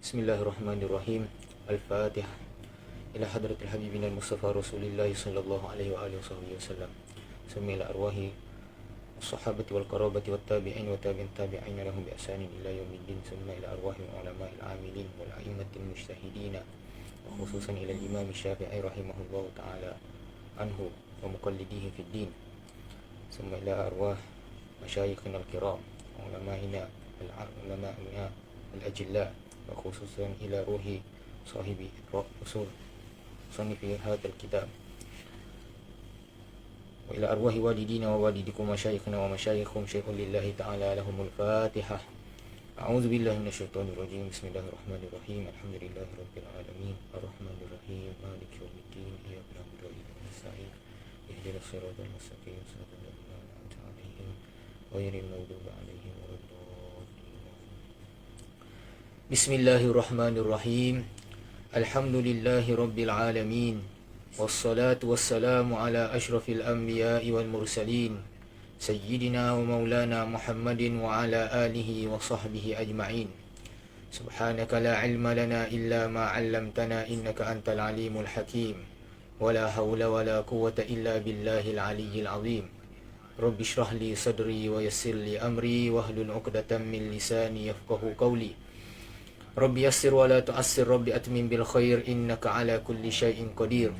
Bismillahirrahmanirrahim. Al-Fatihah. Ila hadratil habibina al-Mustafa Rasulillah sallallahu alaihi wa alihi wasallam. Summa ila arwahi as-sahabati wal qarabati wat tabi'in wa tabi'in tabi'in lahum bi ihsanin ila yaumiddin. Summa ila arwahi ulama'il amilin wal a'immatil mujtahidin wa khususan ila al-imam Syafi'i rahimahullahu ta'ala anhu wa muqallidihi fid din. Summa ila arwah masyayikhina al-kiram ulama'ina al-ulama'ina al-ajilla وخصوصا إلى روح صاحب أصول صنف هذا الكتاب وإلى أرواح والدينا ووالدكم ومشايخنا ومشايخهم شيخ لله تعالى لهم الفاتحة. أعوذ بالله من الشيطان الرجيم. بسم الله الرحمن الرحيم. الحمد لله رب العالمين الرحمن الرحيم مالك يوم الدين إياك نعبد وإياك نستعين اهدنا الصراط المستقيم صراط الذين أنعمت عليهم غير المغضوب عليهم ولا الضالين. Bismillahirrahmanirrahim. Alhamdulillahi rabbil alamin. Wassalatu wassalamu ala ashrafil anbiya'i wal mursalin Sayyidina wa maulana Muhammadin wa ala alihi wa sahbihi ajma'in. Subhanaka la ilma lana illa ma 'allamtana innaka antal alimul hakim. Wala hawla wala quwwata illa billahil aliyyil azim. Rabbi shrah li sadri wa yassir li amri wahlul 'uqdatam min lisani yafqahu qawli. Rabbi yassir wa la tu'assir, Rabbi atmim bil khair, innaka ala kulli syai'in qadir.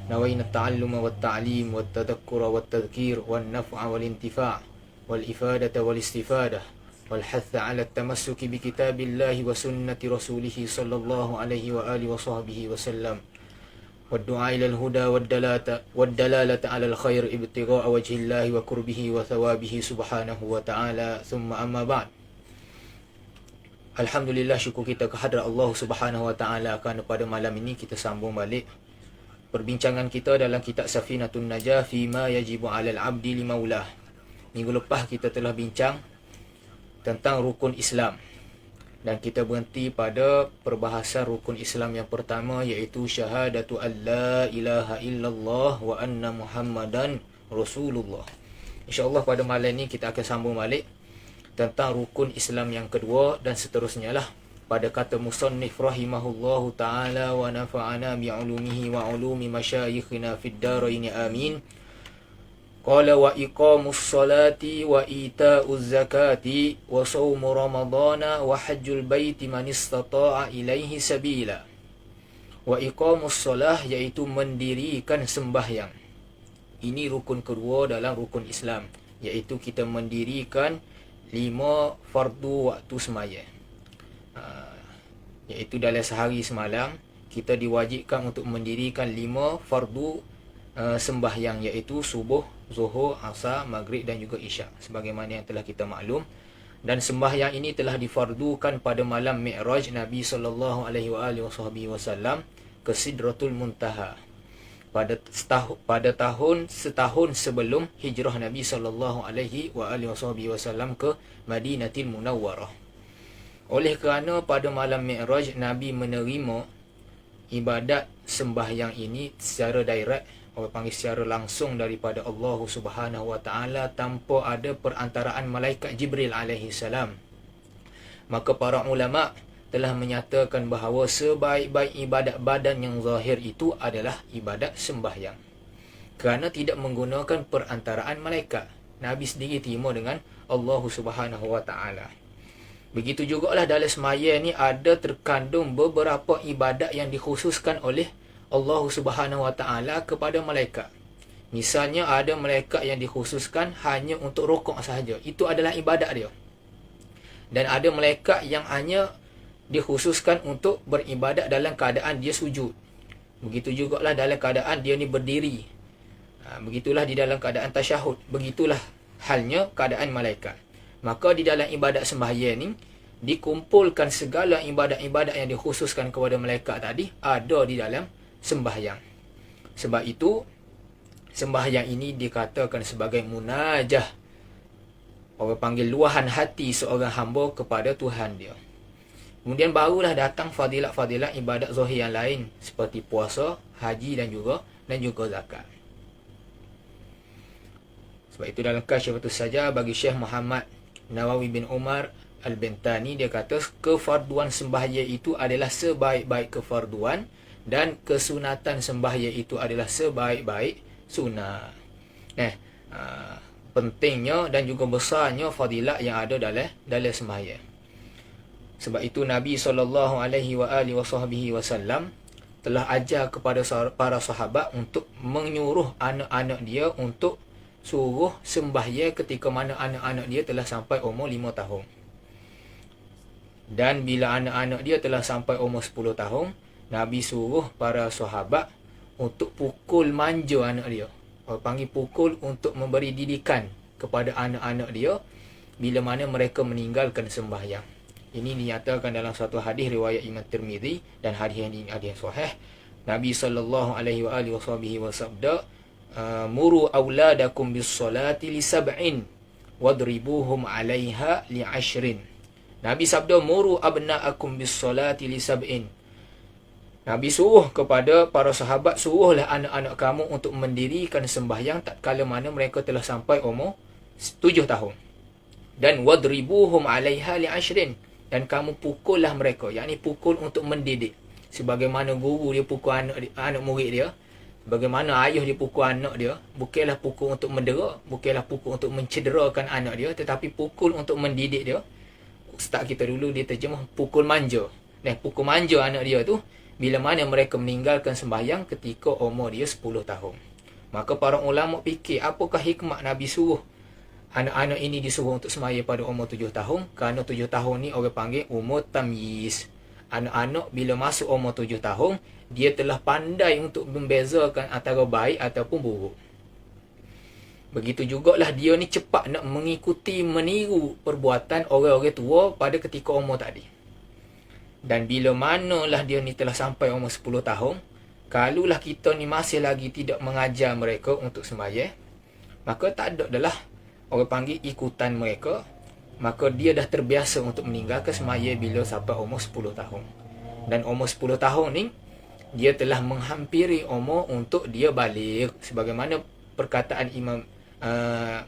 Nawayna ta'alluma wat ta'lim wat tadhakkura wat tadhkir wan naf'a wal intifa' wal ifadata wal istifadah wal hatha ala tamassuki bi kitabillahi wa sunnati rasulih sallallahu alaihi wa alihi wa sahbihi wa sallam wad du'a ila al huda wad dalalata ala al khair ibtigha'a wajhillahi wa qurbihi wa thawabihi subhanahu wa ta'ala. Thumma amma ba'd. Alhamdulillah, syukur kita kehadrat Allah Subhanahu Wa Taala kerana pada malam ini kita sambung balik perbincangan kita dalam kitab Safinatun Najah fima yajibu 'alal 'abdi li maulah. Minggu lepas kita telah bincang tentang rukun Islam dan kita berhenti pada perbahasan rukun Islam yang pertama, iaitu syahadatu alla ilaha illallah wa anna Muhammadan Rasulullah. InsyaAllah pada malam ini kita akan sambung balik tentang rukun Islam yang kedua dan seterusnya lah. Pada kata musannif rahimahullahu ta'ala wa nafa'ana bi'ulumihi wa ulumi masyayikhina fid daraini amin. Qala wa iqamus salati wa ita'uz zakati wa sawmu ramadana wa hajjul baiti man istata'a ilaihi sabila. Wa iqamus salah, iaitu mendirikan sembahyang. Ini rukun kedua dalam rukun Islam, iaitu kita mendirikan 5 fardu waktu semaya. Iaitu dalam sehari semalam kita diwajibkan untuk mendirikan 5 fardu sembahyang, iaitu subuh, zuhur, asar, maghrib dan juga isyak, sebagaimana yang telah kita maklum. Dan sembahyang ini telah difardukan pada malam Mi'raj Nabi sallallahu alaihi wasallam ke Sidratul Muntaha pada setahun sebelum hijrah Nabi sallallahu alaihi wasallam ke Madinatul Munawwarah. Oleh kerana pada malam Mi'raj Nabi menerima ibadat sembahyang ini secara direct, orang panggil secara langsung daripada Allah Subhanahu wa taala tanpa ada perantaraan malaikat Jibril alaihi salam. Maka para ulama telah menyatakan bahawa sebaik-baik ibadat badan yang zahir itu adalah ibadat sembahyang, kerana tidak menggunakan perantaraan malaikat. Nabi sendiri terima dengan Allah Subhanahu wa taala. Begitu jugalah dalam semaya ni ada terkandung beberapa ibadat yang dikhususkan oleh Allah Subhanahu wa taala kepada malaikat. Misalnya ada malaikat yang dikhususkan hanya untuk rukuk sahaja, itu adalah ibadat dia. Dan ada malaikat yang hanya dikhususkan untuk beribadat dalam keadaan dia sujud. Begitu jugalah dalam keadaan dia ni berdiri. Begitulah di dalam keadaan tasyahud. Begitulah halnya keadaan malaikat. Maka di dalam ibadat sembahyang ni dikumpulkan segala ibadat-ibadat yang dikhususkan kepada malaikat tadi ada di dalam sembahyang. Sebab itu sembahyang ini dikatakan sebagai munajah, orang panggil luahan hati seorang hamba kepada Tuhan dia. Kemudian barulah datang fadilat-fadilat ibadat zahir yang lain seperti puasa, haji dan juga zakat. Sebab itu dalam Kasyifatus Sajah bagi Syekh Muhammad Nawawi bin Umar Al-Bentani, dia kata kefarduan sembahyang itu adalah sebaik-baik kefarduan dan kesunatan sembahyang itu adalah sebaik-baik sunat. Pentingnya dan juga besarnya fadilat yang ada dalam sembahyang. Sebab itu Nabi SAW telah ajar kepada para sahabat untuk menyuruh anak-anak dia untuk suruh sembahyang ketika mana anak-anak dia telah sampai umur 5 tahun. Dan bila anak-anak dia telah sampai umur 10 tahun, Nabi suruh para sahabat untuk pukul manja anak dia. Orang panggil pukul untuk memberi didikan kepada anak-anak dia bila mana mereka meninggalkan sembahyang. Ini dinyatakan dalam satu hadis riwayat Imam Tirmizi, dan hadis ini hadis sahih. Nabi SAW bersabda, muru auladakum bis salati li sab'in wadribuhum 'alaiha li 'ashrin. Nabi sabda, muru abna'akum bis salati li sab'in. Nabi suruh kepada para sahabat, suruhlah anak-anak kamu untuk mendirikan sembahyang tatkala mana mereka telah sampai umur 7 tahun. Dan wadribuhum 'alaiha li 'ashrin, dan kamu pukullah mereka, yakni pukul untuk mendidik. Sebagaimana guru dia pukul anak murid dia, bagaimana ayah dia pukul anak dia, bukanlah pukul untuk mendera, bukanlah pukul untuk mencederakan anak dia, tetapi pukul untuk mendidik dia. Ustaz kita dulu dia terjemah pukul manja. Pukul manja anak dia tu bila mana mereka meninggalkan sembahyang ketika umur dia 10 tahun. Maka para ulama fikir, apakah hikmah Nabi suruh anak-anak ini disuruh untuk sembahyang pada umur 7 tahun? Kerana 7 tahun ni orang panggil umur tamyiz. Anak-anak bila masuk umur 7 tahun, dia telah pandai untuk membezakan antara baik ataupun buruk. Begitu jugalah dia ni cepat nak mengikuti, meniru perbuatan orang-orang tua pada ketika umur tadi. Dan bila manalah dia ni telah sampai umur 10 tahun, kalulah kita ni masih lagi tidak mengajar mereka untuk sembahyang, maka tak ada adalah orang panggil ikutan mereka, maka dia dah terbiasa untuk meninggalkan sembahyang bila sampai umur 10 tahun. Dan umur 10 tahun ni, dia telah menghampiri umur untuk dia balik. Sebagaimana perkataan Imam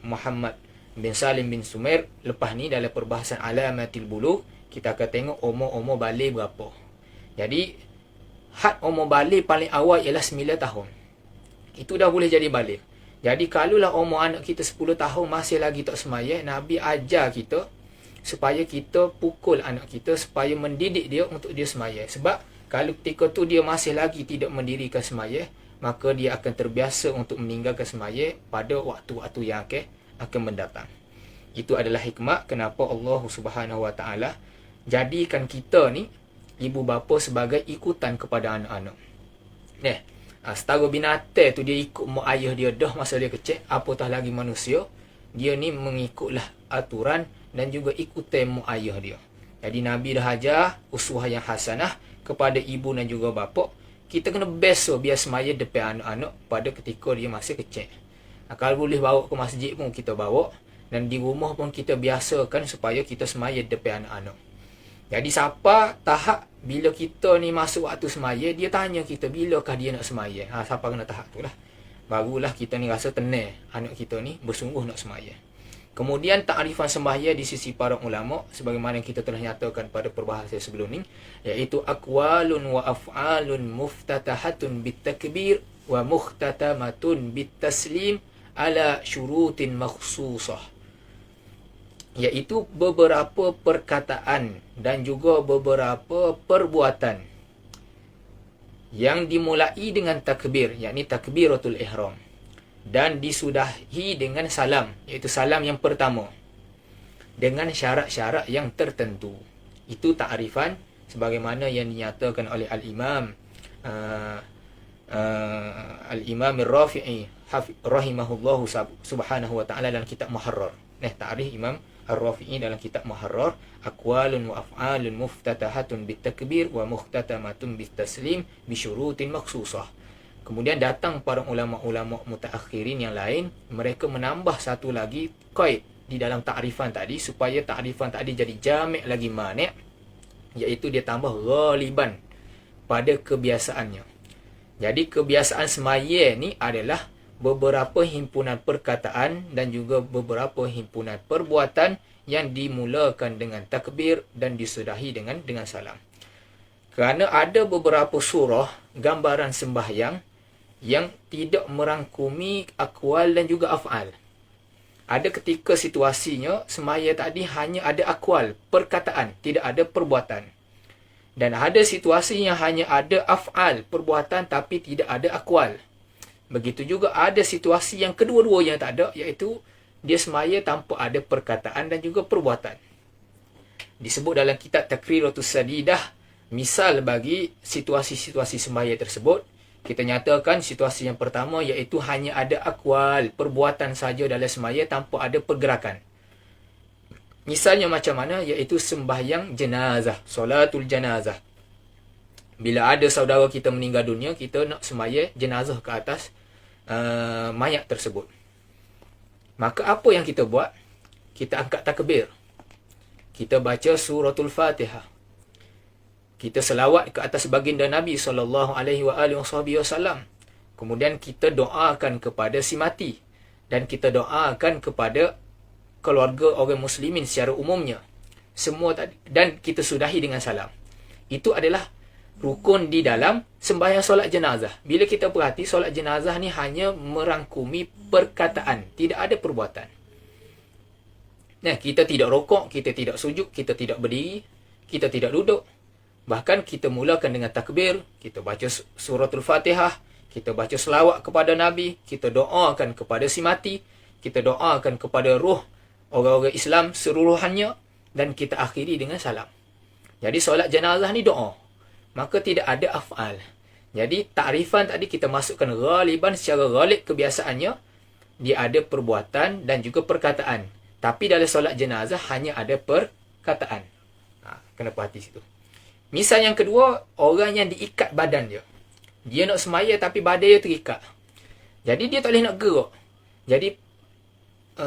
Muhammad bin Salim bin Sumair lepas ni dalam perbahasan Alamatil Bulugh, kita akan tengok umur-umur balik berapa. Jadi, had umur balik paling awal ialah 9 tahun. Itu dah boleh jadi balik. Jadi kalaulah umur anak kita 10 tahun masih lagi tak sembahyang, Nabi ajar kita supaya kita pukul anak kita supaya mendidik dia untuk dia sembahyang. Sebab kalau ketika tu dia masih lagi tidak mendirikan sembahyang, maka dia akan terbiasa untuk meninggalkan sembahyang pada waktu-waktu yang akan mendatang. Itu adalah hikmah kenapa Allah Subhanahu Wa Taala jadikan kita ni ibu bapa sebagai ikutan kepada anak-anak. Setara binatang tu dia ikut mak ayah dia dah masa dia kecil, apatah lagi manusia, dia ni mengikutlah aturan dan juga ikutan mak ayah dia. Jadi Nabi dah ajar uswah yang hasanah kepada ibu dan juga bapa. Kita kena biar semaya depan anak-anak pada ketika dia masih kecil. Kalau boleh bawa ke masjid pun kita bawa, dan di rumah pun kita biasakan supaya kita semaya depan anak-anak. Jadi siapa tahap bila kita ni masuk waktu semaya, dia tanya kita bilakah dia nak semaya. Siapa kena tahap tu lah. Barulah kita ni rasa tenang anak kita ni bersungguh nak semaya. Kemudian ta'rifan sembahyang di sisi para ulama sebagaimana kita telah nyatakan pada perbahasan sebelum ni, iaitu aqwalun wa af'alun muftatahatun bitakbir wa mukhtatamatun bitaslim ala syurutin makhsusah. Iaitu beberapa perkataan dan juga beberapa perbuatan yang dimulai dengan takbir, yakni takbiratul ihram, dan disudahi dengan salam, iaitu salam yang pertama, dengan syarat-syarat yang tertentu. Itu ta'rifan sebagaimana yang dinyatakan oleh Al-Imam Al-Imam Ar-Rafi'i rahimahullahu subhanahu wa ta'ala dalam kitab Muharrar. Ta'rif Imam Ar-Rafi'i dalam kitab Muharrar, aqwalun wa af'alun muftatahatun bitakbir wa mukhtatamatun bitaslim bisyurutin makhsusah. Kemudian datang para ulama-ulama mutaakhirin yang lain, mereka menambah satu lagi qaid di dalam ta'rifan tadi supaya ta'rifan tadi jadi jami' lagi mani', iaitu dia tambah ghaliban pada kebiasaannya. Jadi kebiasaan semaya ni adalah beberapa himpunan perkataan dan juga beberapa himpunan perbuatan yang dimulakan dengan takbir dan disudahi dengan salam. Kerana ada beberapa surah gambaran sembahyang yang tidak merangkumi akwal dan juga af'al. Ada ketika situasinya semaya tadi hanya ada akwal, perkataan, tidak ada perbuatan. Dan ada situasi yang hanya ada af'al, perbuatan tapi tidak ada akwal. Begitu juga ada situasi yang kedua-duanya tak ada, iaitu dia semaya tanpa ada perkataan dan juga perbuatan. Disebut dalam kitab Takriratus Sadidah, misal bagi situasi-situasi semaya tersebut, kita nyatakan situasi yang pertama iaitu hanya ada akwal, perbuatan saja dalam semaya tanpa ada pergerakan. Misalnya macam mana? Iaitu sembahyang jenazah, solatul janazah. Bila ada saudara kita meninggal dunia, kita nak semaya jenazah ke atas mayat tersebut. Maka apa yang kita buat? Kita angkat takbir. Kita baca suratul Fatihah. Kita selawat ke atas baginda Nabi SAW. Kemudian kita doakan kepada si mati. Dan kita doakan kepada keluarga orang muslimin secara umumnya. Semua tadi. Dan kita sudahi dengan salam. Itu adalah rukun di dalam sembahyang solat jenazah. Bila kita perhati, solat jenazah ni hanya merangkumi perkataan. Tidak ada perbuatan. Nah, kita tidak rokok, kita tidak sujud, kita tidak berdiri, kita tidak duduk. Bahkan kita mulakan dengan takbir, kita baca suratul Fatihah, kita baca selawat kepada Nabi, kita doakan kepada si mati, kita doakan kepada roh orang-orang Islam seluruhannya, dan kita akhiri dengan salam. Jadi solat jenazah ni doa. Maka tidak ada af'al. Jadi takrifan tadi kita masukkan ghaliban, secara ghalib kebiasaannya dia ada perbuatan dan juga perkataan. Tapi dalam solat jenazah hanya ada perkataan. Kena perhati situ. Misal yang kedua, orang yang diikat badan dia. Dia nak semaya tapi badan dia terikat. Jadi dia tak boleh nak gerak. Jadi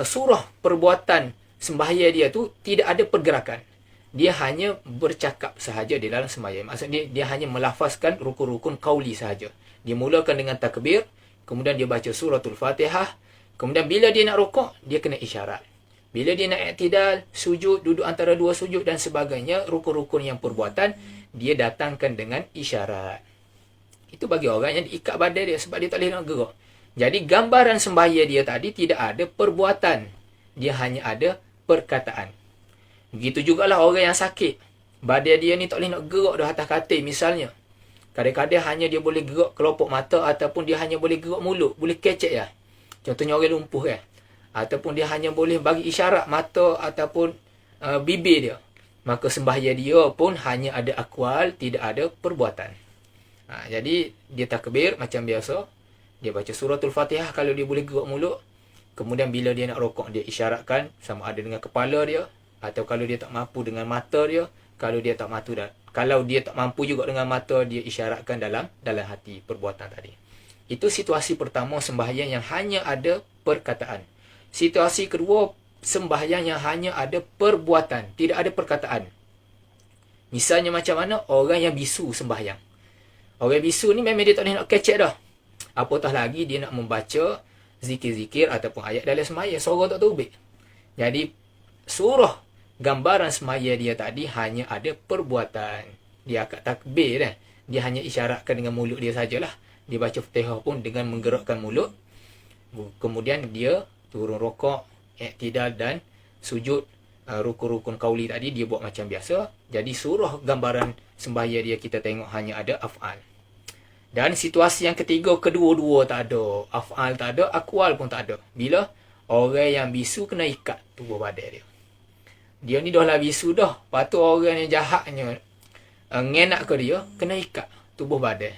surah perbuatan sembahyang dia tu tidak ada pergerakan. Dia hanya bercakap sahaja di dalam sembahyang. Maksudnya dia hanya melafazkan rukun-rukun qauli sahaja. Dia mulakan dengan takbir, kemudian dia baca suratul Fatihah, kemudian bila dia nak rukuk, dia kena isyarat. Bila dia nak i'tidal, sujud, duduk antara dua sujud dan sebagainya, rukun-rukun yang perbuatan, dia datangkan dengan isyarat. Itu bagi orang yang diikat badan dia sebab dia tak boleh nak gerak. Jadi gambaran sembahyang dia tadi tidak ada perbuatan. Dia hanya ada perkataan. Begitu jugalah orang yang sakit. Badan dia ni tak boleh nak gerak dah atas katil misalnya. Kadang-kadang hanya dia boleh gerak kelopak mata ataupun dia hanya boleh gerak mulut. Boleh kecek ya. Contohnya orang lumpuh kan. Ataupun dia hanya boleh bagi isyarat mata ataupun bibir dia. Maka sembahyang dia pun hanya ada akwal, tidak ada perbuatan. Jadi dia takbir macam biasa. Dia baca suratul Fatihah kalau dia boleh gerak mulut. Kemudian bila dia nak rokok, dia isyaratkan sama ada dengan kepala dia. Atau kalau dia tak mampu dengan mata dia. Kalau dia tak mampu juga dengan mata, dia isyaratkan dalam hati perbuatan tadi. Itu situasi pertama sembahyang yang hanya ada perkataan. Situasi kedua, sembahyang yang hanya ada perbuatan, tidak ada perkataan. Misalnya macam mana? Orang yang bisu sembahyang. Orang bisu ni memang dia tak boleh nak kecek dah. Apatah lagi dia nak membaca zikir-zikir ataupun ayat dalam sembahyang, suara tak terbit. Jadi surah gambaran sembahyang dia tadi hanya ada perbuatan. Dia akad takbir kan. Dia hanya isyaratkan dengan mulut dia sajalah. Dia baca Fatihah pun dengan menggerakkan mulut. Kemudian dia turun rokok, i'tidal dan sujud, rukun-rukun qauli tadi dia buat macam biasa. Jadi surah gambaran sembahyang dia kita tengok hanya ada af'al. Dan situasi yang ketiga, kedua-dua tak ada. Af'al tak ada, akwal pun tak ada. Bila orang yang bisu kena ikat tubuh badan dia. Dia ni dah lah bisu dah. Lepas tu orang yang jahatnya ngenak ke dia, kena ikat tubuh badan.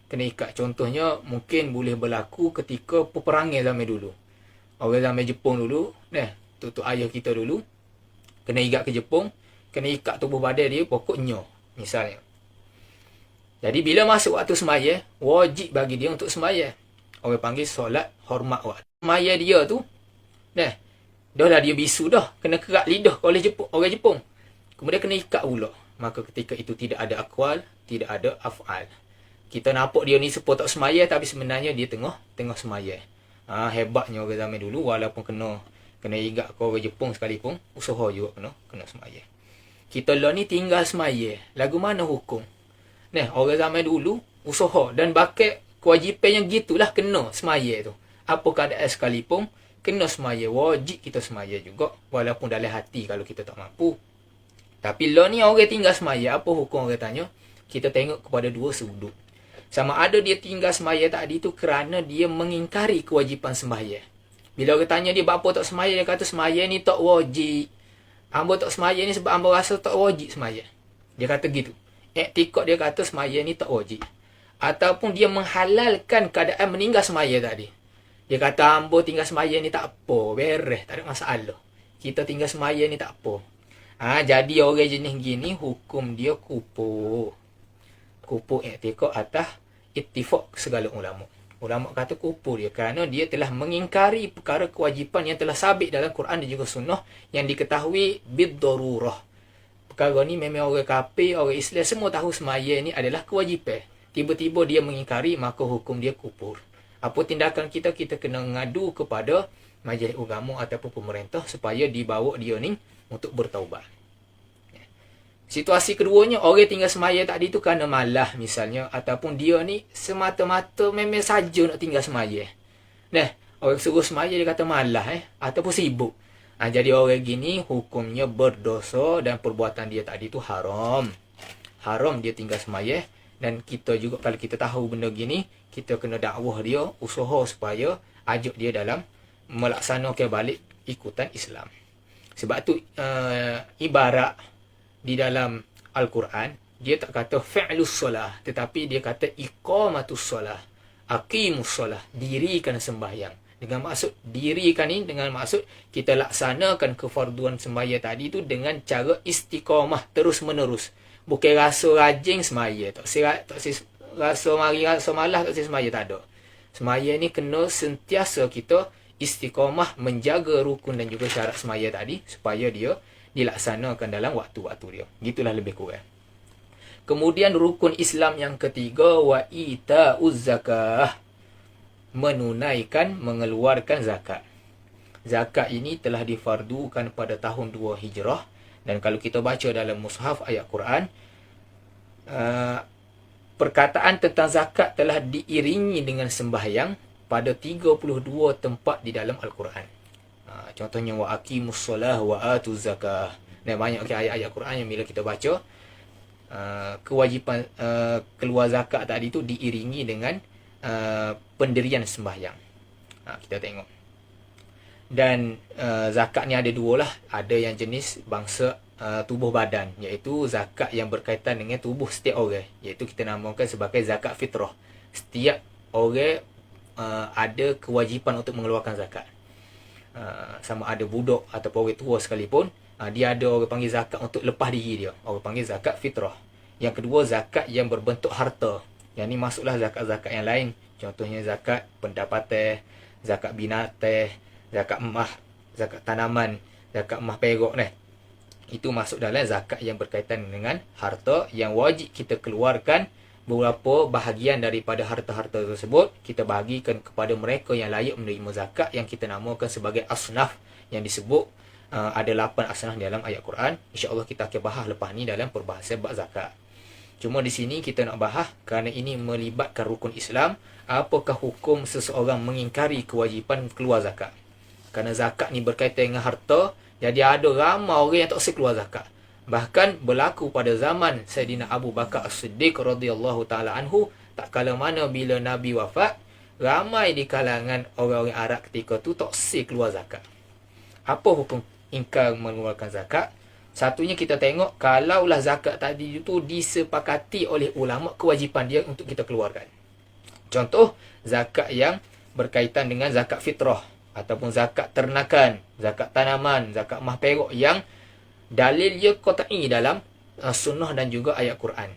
Kena ikat. Contohnya mungkin boleh berlaku ketika peperangan zaman dulu. Orang zaman Jepun dulu, tuk ayah kita dulu, kena ikat ke Jepun, kena ikat tubuh badan dia, pokoknya, misalnya. Jadi bila masuk waktu sembahyang, wajib bagi dia untuk sembahyang. Orang panggil solat hormat waktu. Sembahyang dia tu, dah lah dia bisu dah, kena kerak lidah oleh orang Jepun. Kemudian kena ikat pula. Maka ketika itu tidak ada akwal, tidak ada af'al. Kita nampak dia ni sepuluh tak sembahyang, tapi sebenarnya dia tengah sembahyang. Hebatnya orang zaman dulu, walaupun Kena ingat kau orang Jepun sekalipun, usaha juga kena semaya. Kita lah ni tinggal semaya. Lagu mana hukum? Nah, orang zaman dulu usaha dan bakal kewajipan yang gitulah kena semaya tu. Apa keadaan sekalipun kena semaya, wajib kita semaya juga walaupun dalam hati kalau kita tak mampu. Tapi lah ni orang tinggal semaya, apa hukum orang tanya? Kita tengok kepada dua sudut. Sama ada dia tinggal semaya tadi tu kerana dia mengingkari kewajipan semaya. Bila orang tanya dia apa tak semaya, dia kata semaya ni tak wajib. Hamba tak semaya ni sebab hamba rasa tak wajib semaya. Dia kata gitu. Iktikad dia kata semaya ni tak wajib. Ataupun dia menghalalkan keadaan meninggal semaya tadi. Dia kata hamba tinggal semaya ni tak apa, beres, tak ada masalah. Kita tinggal semaya ni tak apa. Jadi orang jenis gini hukum dia kufur. Kufur iktikad atas ittifaq segala ulama. Ulama kata kufur dia kerana dia telah mengingkari perkara kewajipan yang telah sabit dalam Quran dan juga sunnah yang diketahui bid-darurah. Perkara ni memang orang kafir, orang Islam semua tahu semaya ni adalah kewajipan. Tiba-tiba dia mengingkari, maka hukum dia kufur. Apa tindakan kita? Kita kena ngadu kepada majlis agama ataupun pemerintah supaya dibawa dia ni untuk bertaubat. Situasi keduanya, orang tinggal semaya tadi tu kerana malah misalnya, ataupun dia ni semata-mata memang saja nak tinggal semaya. Nah, orang suruh semaya dia kata malah ataupun sibuk. Jadi orang gini hukumnya berdosa dan perbuatan dia tadi tu haram. Haram dia tinggal semaya, dan kita juga kalau kita tahu benda gini, kita kena dakwah dia, usaha supaya ajak dia dalam melaksanakan balik ikutan Islam. Sebab tu ibarat di dalam Al-Quran, dia tak kata fi'lus solah, tetapi dia kata iqamatus solah, aqimus solah, dirikan sembahyang. Dengan maksud dirikan ni, dengan maksud kita laksanakan kefarduan sembahyang tadi tu dengan cara istiqamah, terus menerus. Bukan rasa rajin semaya, tak rasa mari, rasa malas, tak semaya, tak ada. Semaya ni kena sentiasa kita istiqamah menjaga rukun dan juga syarat semaya tadi supaya dia dilaksanakan dalam waktu-waktu dia. Gitulah lebih kurang. Kemudian rukun Islam yang ketiga, wa ita'uz zakah, menunaikan, mengeluarkan zakat. Zakat ini telah difardukan pada tahun 2 Hijrah, dan kalau kita baca dalam mushaf ayat Quran, perkataan tentang zakat telah diiringi dengan sembahyang pada 32 tempat di dalam Al-Quran. Contohnya wa aqimus solah wa atuz zakah. Dan banyak ayat-ayat Quran yang bila kita baca, kewajipan keluar zakat tadi tu diiringi dengan pendirian sembahyang. Kita tengok. Dan zakat ni ada dua lah. Ada yang jenis bangsa tubuh badan, iaitu zakat yang berkaitan dengan tubuh setiap orang, iaitu kita namakan sebagai zakat fitrah. Setiap orang ada kewajipan untuk mengeluarkan zakat. Sama ada budak ataupun orang tua sekalipun, dia ada orang panggil zakat untuk lepas diri dia, orang panggil zakat fitrah. Yang kedua, zakat yang berbentuk harta. Yang ni masuklah zakat-zakat yang lain, contohnya zakat pendapatan, zakat binatang, zakat emas, zakat tanaman, zakat emas perak ni. Itu masuk dalam zakat yang berkaitan dengan harta yang wajib kita keluarkan. Beberapa bahagian daripada harta-harta tersebut kita bahagikan kepada mereka yang layak menerima zakat, yang kita namakan sebagai asnaf, yang disebut ada 8 asnaf dalam ayat Quran. InsyaAllah kita akan bahas lepas ni dalam perbahasan bab zakat. Cuma di sini kita nak bahas kerana ini melibatkan rukun Islam, apakah hukum seseorang mengingkari kewajipan keluar zakat. Kerana zakat ni berkaitan dengan harta, jadi ada ramai orang yang tak usah keluar zakat. Bahkan berlaku pada zaman Sayyidina Abu Bakar As-Siddiq radhiyallahu ta'ala anhu, tak kala mana bila Nabi wafat, ramai di kalangan orang-orang Arab ketika tu tak usah keluar zakat. Apa hukum ingkar mengeluarkan zakat? Satunya kita tengok, kalaulah zakat tadi itu disepakati oleh ulama kewajipan dia untuk kita keluarkan. Contoh, zakat yang berkaitan dengan zakat fitrah, ataupun zakat ternakan, zakat tanaman, zakat emas perak yang dalil dia qat'i dalam sunnah dan juga ayat Quran.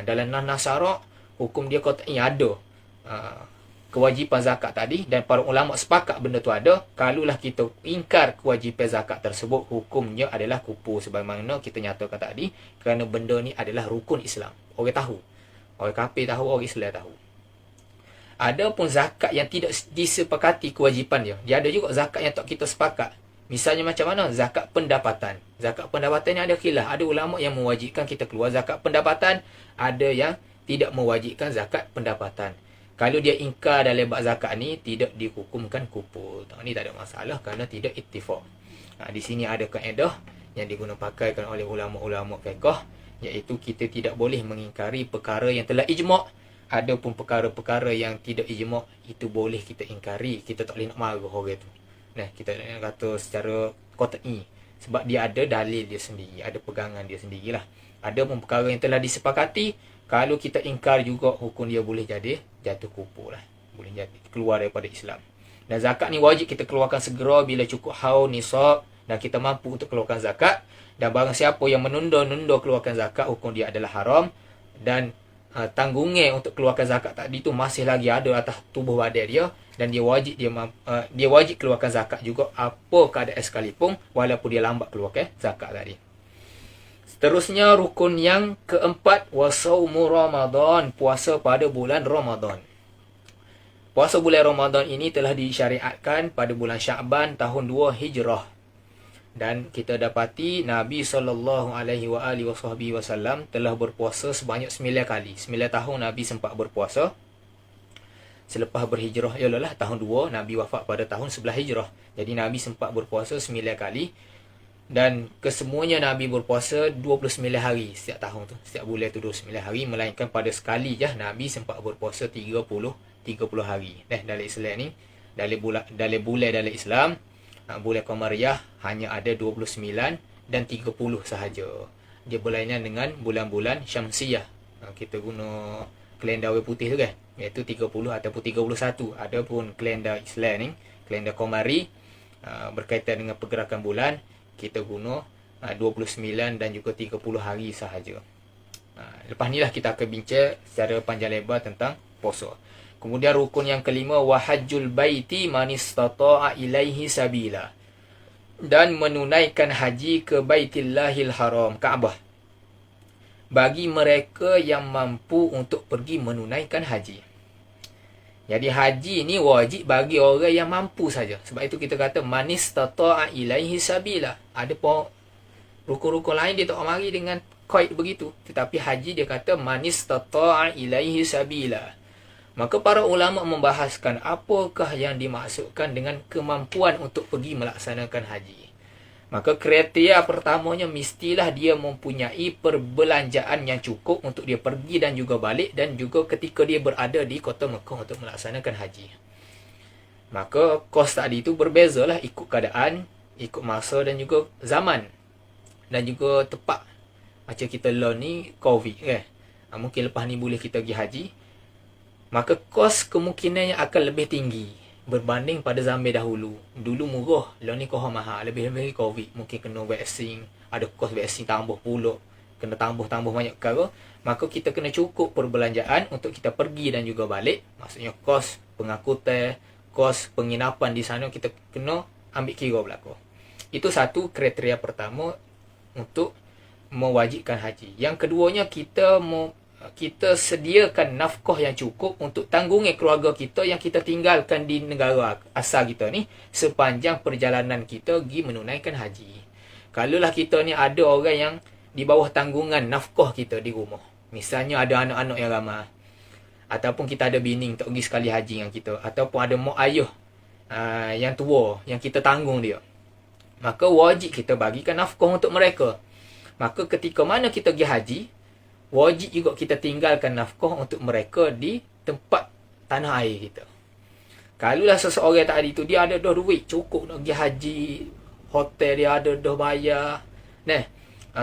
Dalam nas syarak, hukum dia qat'i ada kewajipan zakat tadi, dan para ulama sepakat benda tu ada. Kalaulah kita ingkar kewajipan zakat tersebut, hukumnya adalah kufur, sebagaimana kita nyatakan tadi, kerana benda ni adalah rukun Islam. Orang tahu, orang kafir tahu, orang Islam tahu. Ada pun zakat yang tidak disepakati kewajipan dia. Dia ada juga zakat yang tak kita sepakat. Misalnya macam mana? Zakat pendapatan. Zakat pendapatan ni ada khilaf. Ada ulama yang mewajibkan kita keluar zakat pendapatan. Ada yang tidak mewajibkan zakat pendapatan. Kalau dia ingkar dalam bab zakat ni, tidak dihukumkan kufur. Ni tak ada masalah kerana tidak ittifaq. Di sini ada kaedah yang digunakan pakaikan oleh ulama-ulama fiqh, iaitu kita tidak boleh mengingkari perkara yang telah ijma'. Adapun perkara-perkara yang tidak ijma', itu boleh kita ingkari. Kita tak boleh nak marah orang tu. Kita nak kata secara qat'i, sebab dia ada dalil dia sendiri, ada pegangan dia sendirilah. Ada pun perkara yang telah disepakati, kalau kita ingkar juga, hukum dia boleh jadi jatuh kufur lah, boleh jadi keluar daripada Islam. Dan zakat ni wajib kita keluarkan segera bila cukup haul nisab dan kita mampu untuk keluarkan zakat. Dan barang siapa yang menunda-nunda keluarkan zakat, hukum dia adalah haram. Dan tanggungan untuk keluarkan zakat tadi tu masih lagi ada atas tubuh badan dia, dan dia wajib keluarkan zakat juga apa keadaan sekalipun, walaupun dia lambat keluarkan zakat tadi. Seterusnya rukun yang keempat, wasaumu Ramadan, puasa pada bulan Ramadan. Puasa bulan Ramadan ini telah disyariatkan pada bulan Sya'ban tahun 2 Hijrah. Dan kita dapati Nabi SAW telah berpuasa sebanyak 9 kali. 9 tahun Nabi sempat berpuasa. Selepas berhijrah, ialah tahun 2, Nabi wafat pada tahun 11 Hijrah. Jadi Nabi sempat berpuasa 9 kali. Dan kesemuanya Nabi berpuasa 29 hari setiap tahun tu. Setiap bulan tu 29 hari. Melainkan pada sekali je Nabi sempat berpuasa 30 hari. Dalam Islam ni, dalam bulan dalam Islam, bulan Qamariyah hanya ada 29 dan 30 sahaja. Dia berlainan dengan bulan-bulan Syamsiyah. Kita guna kalender warna putih tu kan, iaitu 30 ataupun 31. Adapun kalender Islam ni, kalender Qamari, berkaitan dengan pergerakan bulan, kita guna 29 dan juga 30 hari sahaja. Lepas ni lah kita akan bincang secara panjang lebar tentang puasa. Kemudian rukun yang kelima, wahajjul baiti man istata'a ilaihi sabila. Dan menunaikan haji ke Baitillahil Haram, Kaabah, bagi mereka yang mampu untuk pergi menunaikan haji. Jadi haji ni wajib bagi orang yang mampu saja. Sebab itu kita kata man istata'a ilaihi sabila. Ada pun rukun-rukun lain dia tak mari dengan qaid begitu. Tetapi haji dia kata man istata'a ilaihi sabila. Maka para ulama membahaskan apakah yang dimaksudkan dengan kemampuan untuk pergi melaksanakan haji. Maka kriteria pertamanya mestilah dia mempunyai perbelanjaan yang cukup untuk dia pergi dan juga balik, dan juga ketika dia berada di kota Mekah untuk melaksanakan haji. Maka kos tadi itu berbezalah ikut keadaan, ikut masa dan juga zaman. Dan juga tepat. Macam kita learn ni COVID kan. Mungkin lepas ni boleh kita pergi haji. Maka kos kemungkinannya akan lebih tinggi berbanding pada zaman dahulu. Dulu murah, lah ni kos mahal. Lebih-lebih COVID, mungkin kena vaksin, ada kos vaksin tambah pula, kena tambah banyak perkara. Maka kita kena cukup perbelanjaan untuk kita pergi dan juga balik. Maksudnya kos pengangkutan, kos penginapan di sana kita kena ambil kira belaka. Itu satu kriteria pertama untuk mewajibkan haji. Yang keduanya, kita sediakan nafkah yang cukup untuk tanggungan keluarga kita yang kita tinggalkan di negara asal kita ni sepanjang perjalanan kita pergi menunaikan haji. Kalaulah kita ni ada orang yang di bawah tanggungan nafkah kita di rumah, misalnya ada anak-anak yang ramai, ataupun kita ada bini tak pergi sekali haji dengan kita, ataupun ada mak ayah yang tua yang kita tanggung dia, maka wajib kita bagikan nafkah untuk mereka. Maka ketika mana kita pergi haji, wajib juga kita tinggalkan nafkah untuk mereka di tempat tanah air kita. Kalaulah seseorang tadi tu dia ada dah duit cukup nak pergi haji, hotel dia ada dah bayar,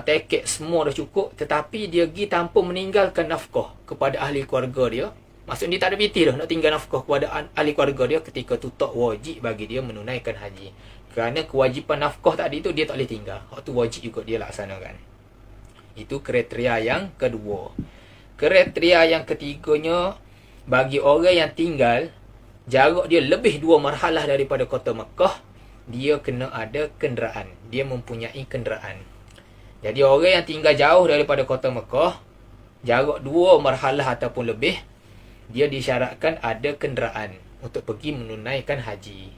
tiket semua dah cukup, tetapi dia pergi tanpa meninggalkan nafkah kepada ahli keluarga dia. Maksudnya dia tak ada piti dah nak tinggal nafkah kepada ahli keluarga dia, ketika tu tak wajib bagi dia menunaikan haji. Kerana kewajipan nafkah tadi tu dia tak boleh tinggal. Hak tu wajib juga dia laksanakan. Itu kriteria yang kedua. Kriteria yang ketiganya, bagi orang yang tinggal jarak dia lebih 2 marhalah daripada kota Mekah, dia kena ada kenderaan. Dia mempunyai kenderaan. Jadi orang yang tinggal jauh daripada kota Mekah, jarak 2 marhalah ataupun lebih, dia disyaratkan ada kenderaan untuk pergi menunaikan haji.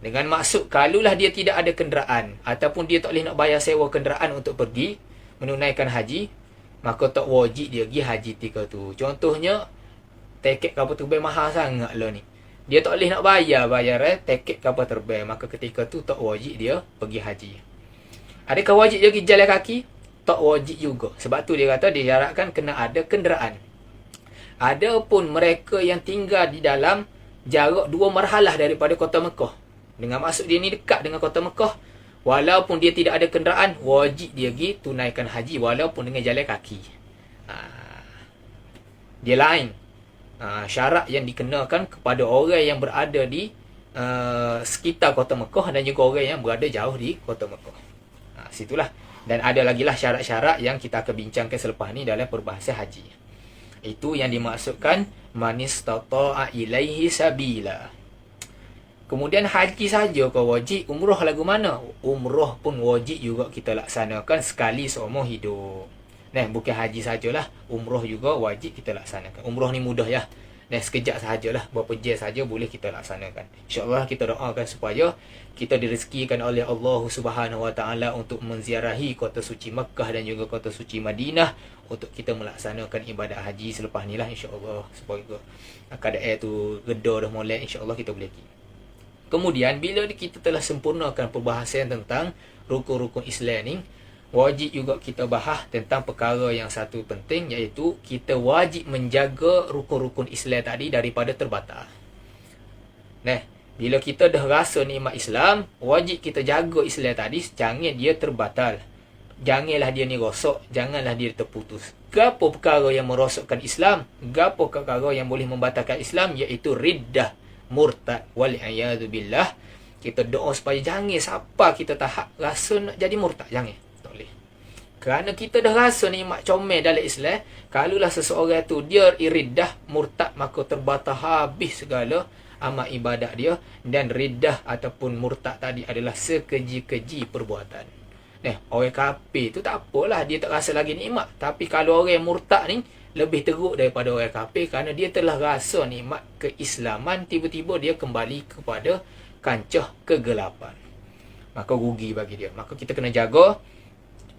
Dengan maksud kalulah dia tidak ada kenderaan ataupun dia tak boleh nak bayar sewa kenderaan untuk pergi menunaikan haji, maka tak wajib dia pergi haji ketika tu. Contohnya tiket kapal terbang mahal sangat lah ni. Dia tak boleh nak bayar tiket kapal terbang, maka ketika tu tak wajib dia pergi haji. Adakah wajib dia pergi jalan kaki? Tak wajib juga. Sebab tu dia kata disyaratkan kena ada kenderaan. Adapun mereka yang tinggal di dalam jarak 2 marhalah daripada kota Mekah, dengan maksud dia ni dekat dengan kota Mekah, walaupun dia tidak ada kenderaan, wajib dia pergi tunaikan haji walaupun dengan jalan kaki. Dia lain. Syarat yang dikenakan kepada orang yang berada di sekitar kota Mekah dan juga orang yang berada jauh di kota Mekah. Situlah. Dan ada lagi lah syarat-syarat yang kita akan bincangkan selepas ni dalam perbahasan haji. Itu yang dimaksudkan manistata'a ilaihi sabila. Kemudian haji saja kau wajib, umrah lagu mana? Umrah pun wajib juga kita laksanakan sekali seumur hidup. Nah, bukan haji sajalah, umrah juga wajib kita laksanakan. Umrah ni mudah ya. Nah, sekejap sahajalah, berapa jam saja boleh kita laksanakan. InsyaAllah kita doakan supaya kita direzekikan oleh Allah Subhanahu Wa Taala untuk menziarahi kota suci Makkah dan juga kota suci Madinah untuk kita melaksanakan ibadat haji selepas ni lah, insyaAllah. Supaya keadaan tu reda dah molek, insyaAllah kita boleh pergi. Kemudian bila kita telah sempurnakan perbahasan tentang rukun-rukun Islam ni, wajib juga kita bahas tentang perkara yang satu penting, iaitu kita wajib menjaga rukun-rukun Islam tadi daripada terbatal. Nah, bila kita dah rasa nikmat Islam, wajib kita jaga Islam tadi jangan dia terbatal. Janganlah dia ni rosak, janganlah dia terputus. Gapo perkara yang merosakkan Islam? Gapo perkara yang boleh membatalkan Islam? Iaitu riddah, murtad, wal'iyadu billah. Kita doa supaya jangan siapa kita tahap rasa nak jadi murtad, jangan. Kerana kita dah rasa nikmat comel dalam Islam, kalulah seseorang tu dia riddah, murtad, maka terbatal habis segala amal ibadat dia. Dan riddah ataupun murtad tadi adalah sekeji-keji perbuatan. Nah, orang kafir tu tak apalah, dia tak rasa lagi nikmat. Tapi kalau orang murtad ni lebih teruk daripada orang kafir, kerana dia telah rasa nikmat keislaman, tiba-tiba dia kembali kepada kancah kegelapan. Maka rugi bagi dia. Maka kita kena jaga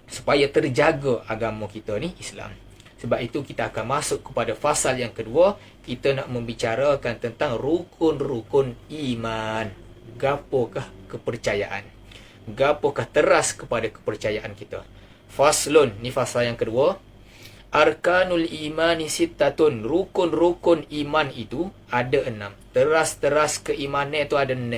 supaya terjaga agama kita ni Islam. Sebab itu kita akan masuk kepada fasal yang kedua. Kita nak membicarakan tentang rukun-rukun iman. Gapokah kepercayaan? Gapokah teras kepada kepercayaan kita? Faslun, ni fasal yang kedua. Arkanul imani sittatun. Rukun-rukun iman itu ada 6. Teras-teras keimanan itu ada 6.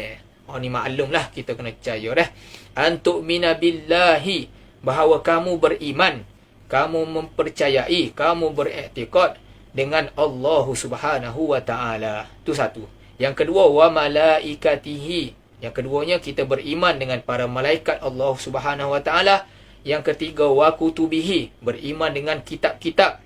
Ni maklumlah, kita kena percaya dah. Antu'mina billahi, bahawa kamu beriman, kamu mempercayai, kamu beriktikad dengan Allah Subhanahu Wa Taala. Itu satu. Yang kedua, wa malaikatihi. Yang keduanya, kita beriman dengan para malaikat Allah Subhanahu Wa Taala. Yang ketiga, wa kutubihi, beriman dengan kitab-kitab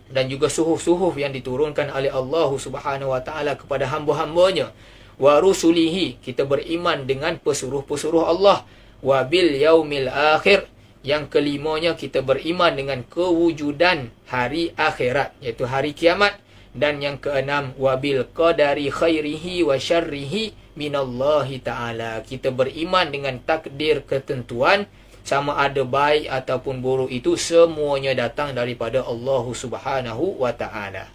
dan juga suhuf-suhuf yang diturunkan oleh Allah Subhanahu Wa Taala kepada hamba-hambanya. Wa rusulihi, kita beriman dengan pesuruh-pesuruh Allah. Wa bil yaumil akhir, yang kelimanya kita beriman dengan kewujudan hari akhirat, iaitu hari kiamat. Dan yang keenam, wabil qadari khairihi wa syarrihi minallahi ta'ala, kita beriman dengan takdir ketentuan, sama ada baik ataupun buruk itu semuanya datang daripada Allah Subhanahu wa ta'ala.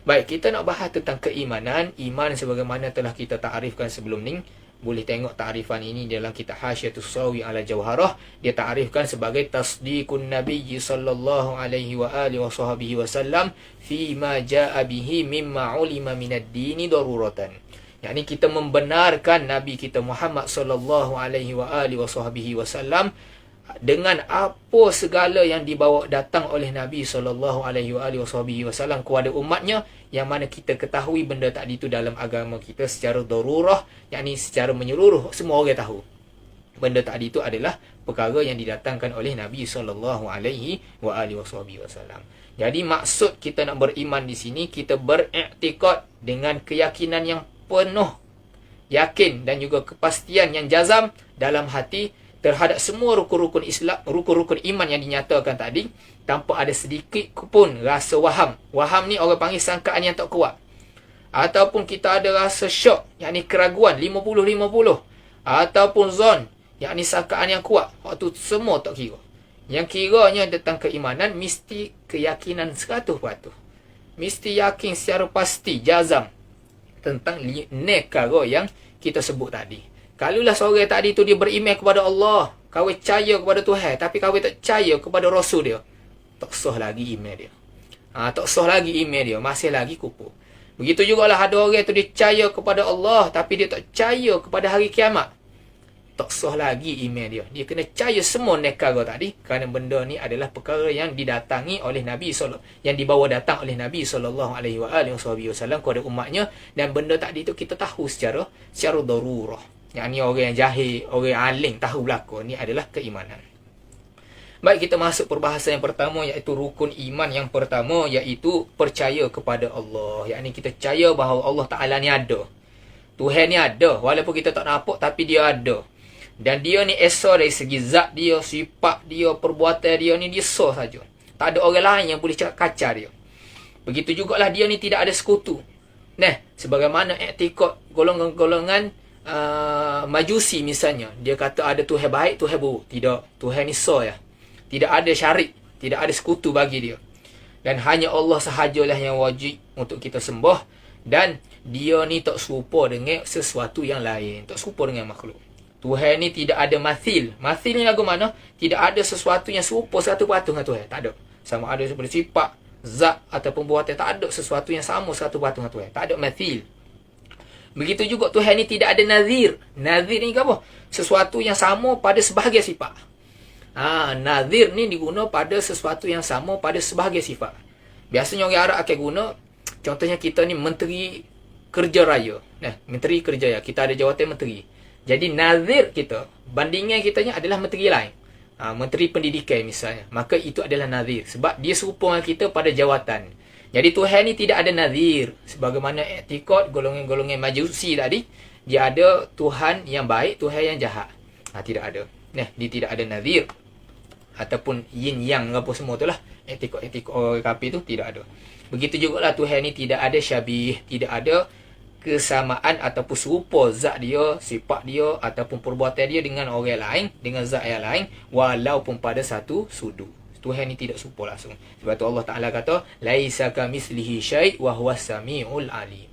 Baik, kita nak bahas tentang keimanan. Iman sebagaimana telah kita ta'arifkan sebelum ni. Boleh tengok ta'rifan ini dalam kitab Hasyiatus Sawi ala Jawharah. Dia ta'rifkan sebagai tasdiqun Nabi sallallahu alaihi wa alihi wa sahbihi wasallam fi ma jaa bihi mimma ulima minad dini daruratan. Yakni kita membenarkan Nabi kita Muhammad sallallahu alaihi wa alihi wa sahbihi wasallam dengan apa segala yang dibawa datang oleh Nabi sallallahu alaihi wa alihi wasallam kepada umatnya, yang mana kita ketahui benda tadi itu dalam agama kita secara darurah, yakni secara menyeluruh semua orang tahu. Benda tadi itu adalah perkara yang didatangkan oleh Nabi sallallahu alaihi wa alihi wasallam. Jadi maksud kita nak beriman di sini, kita beriktikad dengan keyakinan yang penuh, yakin dan juga kepastian yang jazam dalam hati terhadap semua rukun-rukun Islam, rukun-rukun iman yang dinyatakan tadi, tanpa ada sedikit pun rasa waham. Waham ni orang panggil sangkaan yang tak kuat. ataupun kita ada rasa syok, yakni keraguan 50-50, ataupun zon, yakni sangkaan yang kuat, waktu semua tak kira. Yang kiranya tentang keimanan mesti keyakinan 100%. Mesti yakin secara pasti, jazam tentang nekara yang kita sebut tadi. Kalaulah seorang tadi tu dia beriman kepada Allah, kau percaya kepada Tuhan, tapi kau tak percaya kepada Rasul dia, tak sah lagi iman dia. Tak sah lagi iman dia, masih lagi kufur. Begitu jugalah ada orang tu dia percaya kepada Allah, tapi dia tak percaya kepada hari kiamat, tak sah lagi iman dia. Dia kena percaya semua nekara tadi, kerana benda ni adalah perkara yang didatangi oleh Nabi yang dibawa datang oleh Nabi SAW kepada umatnya, dan benda tadi tu kita tahu secara darurah. Yang ni orang yang jahil, orang yang alim tahu belaka, ni adalah keimanan. Baik, kita masuk perbahasan yang pertama, iaitu rukun iman yang pertama, iaitu percaya kepada Allah. Yang ni kita percaya bahawa Allah Ta'ala ni ada. Tuhan ni ada, walaupun kita tak nampak, tapi dia ada. Dan dia ni esa dari segi zat dia, sifat dia, perbuatan dia ni, dia esa saja. Tak ada orang lain yang boleh kacau dia. Begitu jugalah dia ni tidak ada sekutu. Nah, sebagaimana iktikad golongan-golongan Majusi misalnya, dia kata ada Tuhan baik, Tuhan buruk. Tidak, Tuhan ni esa ya. Tidak ada syarik, tidak ada sekutu bagi dia. Dan hanya Allah sahajalah yang wajib untuk kita sembah. Dan dia ni tak serupa dengan sesuatu yang lain, tak serupa dengan makhluk. Tuhan ni tidak ada mathil. Mathil ni lagu mana? Tidak ada sesuatu yang serupa 100% dengan Tuhan. Tak ada. Sama ada seperti sifat, zat ataupun buatan, tak ada sesuatu yang sama 100% dengan Tuhan. Tak ada mathil. Begitu juga Tuhan ni tidak ada nazir. Nazir ni apa? Sesuatu yang sama pada sebahagian sifat. Nazir ni diguna pada sesuatu yang sama pada sebahagian sifat. Biasanya orang Arab akan guna, contohnya kita ni menteri kerja raya. Menteri kerja raya. Kita ada jawatan menteri. Jadi nazir kita, bandingan kitanya adalah menteri lain. Menteri pendidikan misalnya. Maka itu adalah nazir. Sebab dia serupa dengan kita pada jawatan. Jadi Tuhan ni tidak ada nazir. Sebagaimana iktikad golongan-golongan Majusi tadi, dia ada Tuhan yang baik, Tuhan yang jahat. Tidak ada. Dia tidak ada nazir. Ataupun yin yang apa semua tu lah. Iktikad orang kafir tu tidak ada. Begitu jugalah Tuhan ni tidak ada syabih, tidak ada kesamaan ataupun serupa zat dia, sifat dia ataupun perbuatan dia dengan orang lain, dengan zat yang lain, walaupun pada satu sudut. Tuhan ni tidak serupa langsung. Sebab tu Allah Ta'ala kata, laisa kamitslihi syai' wa huwas samiul alim.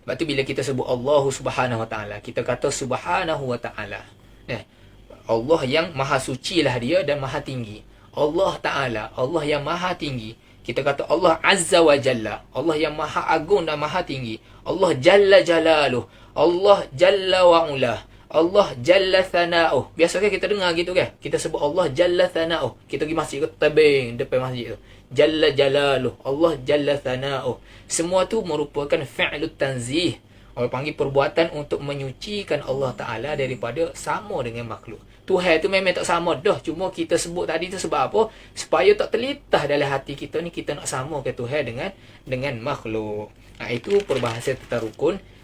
Sebab tu bila kita sebut Allah Subhanahu Wa Ta'ala, kita kata Subhanahu Wa Ta'ala. Allah yang maha suci lah dia dan maha tinggi. Allah Ta'ala, Allah yang maha tinggi. Kita kata Allah Azza wa Jalla, Allah yang maha agung dan maha tinggi. Allah Jalla Jalaluh, Allah Jalla wa'ulah, Allah Jalla Thana'uh. Biasa kan kita dengar gitu kan? Kita sebut Allah Jalla Thana'uh. Kita pergi masjid ke tabing depan masjid tu. Jalla Jalaluh, Allah Jalla Thana'uh. Semua tu merupakan fi'lut tanzih. Orang panggil perbuatan untuk menyucikan Allah Ta'ala daripada sama dengan makhluk. Tuhan tu memang tak sama dah. Cuma kita sebut tadi tu sebab apa? Supaya tak terlintas dalam hati kita ni, kita nak sama ke Tuhan dengan makhluk. Itu perbahasan tentang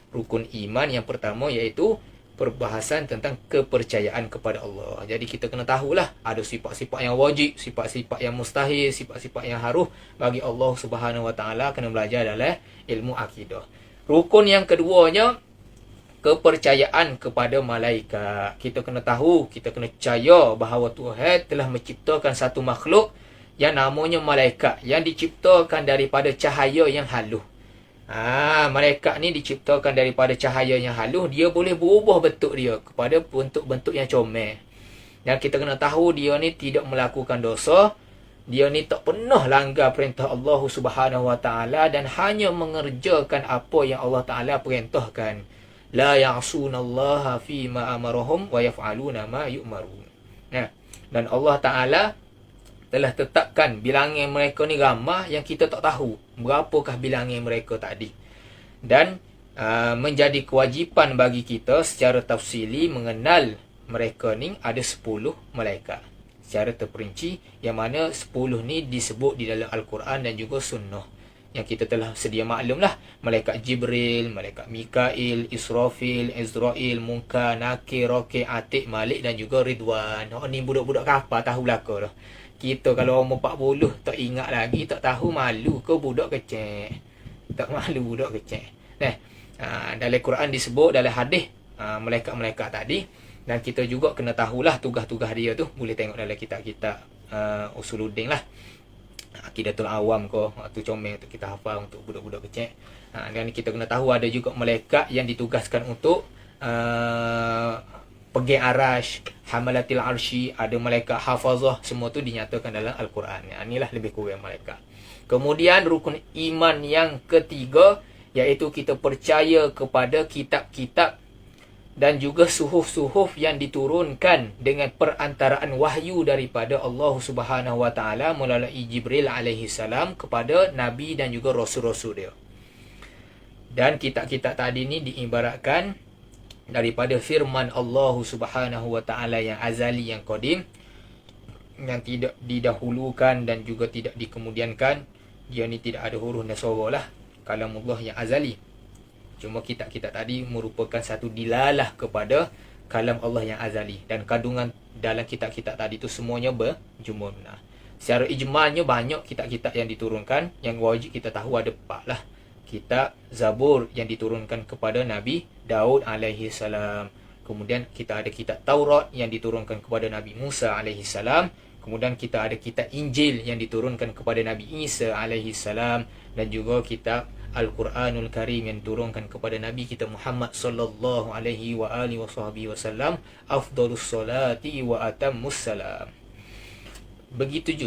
rukun iman yang pertama, iaitu perbahasan tentang kepercayaan kepada Allah. Jadi kita kena tahulah ada sifat-sifat yang wajib, sifat-sifat yang mustahil, sifat-sifat yang harus bagi Allah Subhanahu Wa Ta'ala. Kena belajar dalam ilmu akidah. Rukun yang keduanya, kepercayaan kepada malaikat. Kita kena tahu, kita kena percaya bahawa Tuhan telah menciptakan satu makhluk yang namanya malaikat, yang diciptakan daripada cahaya yang halus. Malaikat ni diciptakan daripada cahaya yang halus. Dia boleh berubah bentuk dia kepada bentuk-bentuk yang comel. Dan kita kena tahu dia ni tidak melakukan dosa. Dia ni tak pernah langgar perintah Allah Subhanahu Wa Ta'ala dan hanya mengerjakan apa yang Allah Ta'ala perintahkan. La ya'sunallaha fi ma amarahum wa yaf'aluna ma yu'marun. Dan Allah Ta'ala telah tetapkan bilangan mereka ni ramah yang kita tak tahu berapakah bilangan mereka tadi. Dan menjadi kewajipan bagi kita secara tafsili mengenal mereka ni ada 10 malaikat secara terperinci, yang mana 10 ni disebut di dalam Al-Quran dan juga sunnah. Yang kita telah sedia maklum lah. Malaikat Jibril, Malaikat Mikail, Israfil, Izrail, Munkar, Nakir, Raqib, Atik, Malik dan juga Ridwan. Ni budak-budak kapal tahu belaka dah. Kita kalau umur 40 tak ingat lagi, tak tahu, malu ke budak kecil. Tak malu budak kecil. Dalam Quran disebut, dalam hadis malaikat-malaikat tadi, dan kita juga kena tahulah tugas-tugas dia tu. Boleh tengok dalam kitab-kitab Usuluddin lah, Aqidatul Awam ke, tu comel untuk kita hafal untuk budak-budak kecil. Dan kita kena tahu ada juga malaikat yang ditugaskan untuk pegang arash, hamalatil arsy, ada malaikat hafazah, semua tu dinyatakan dalam Al-Quran. Inilah lebih kurang malaikat. Kemudian rukun iman yang ketiga, iaitu kita percaya kepada kitab-kitab dan juga suhuf-suhuf yang diturunkan dengan perantaraan wahyu daripada Allah Subhanahu Wa Taala melalui Jibril alaihi salam kepada nabi dan juga rasul-rasul dia. Dan kitab-kitab tadi ni diibaratkan daripada firman Allah Subhanahu Wa Taala yang azali, yang qadim, yang tidak didahulukan dan juga tidak dikemudiankan. Dia ni tidak ada huruf dan suara lah, kalamullah yang azali. Cuma kitab-kitab tadi merupakan satu dilalah kepada kalam Allah yang azali. Dan kandungan dalam kitab-kitab tadi tu semuanya berjumlah. Secara ijmalnya banyak kitab-kitab yang diturunkan. Yang wajib kita tahu ada 4 lah. Kitab Zabur yang diturunkan kepada Nabi Daud alaihi salam. Kemudian kita ada kitab Taurat yang diturunkan kepada Nabi Musa alaihi salam. Kemudian kita ada kitab Injil yang diturunkan kepada Nabi Isa alaihi salam, dan juga kitab Al-Quranul Karim yang diturunkan kepada Nabi kita Muhammad sallallahu alaihi wa alihi wasallam. Afdhalus salati wa atammus salam. Begitu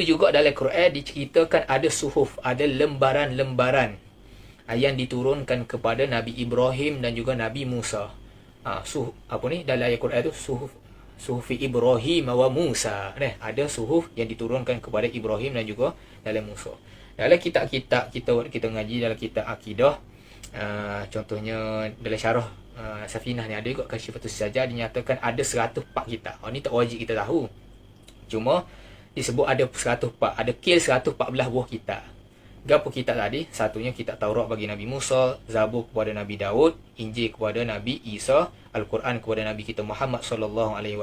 juga dalam Quran diceritakan ada suhuf, ada lembaran-lembaran yang diturunkan kepada Nabi Ibrahim dan juga Nabi Musa. Dalam ayat Quran tu suhufi Ibrahim wa Musa. Ada suhuf yang diturunkan kepada Ibrahim dan juga dalam Musa. Dalam kitab-kitab kita ngaji dalam kitab akidah, contohnya dalam syarah Safinah ni ada juga Kasyifatus Sajjah, dinyatakan ada 104 kitab. Ni tak wajib kita tahu. Cuma disebut ada 104, ada kil 114 buah kitab. Gapo kitab tadi? Satunya kitab Taurat bagi Nabi Musa, Zabur kepada Nabi Daud, Injil kepada Nabi Isa, Al-Quran kepada Nabi kita Muhammad sallallahu alaihi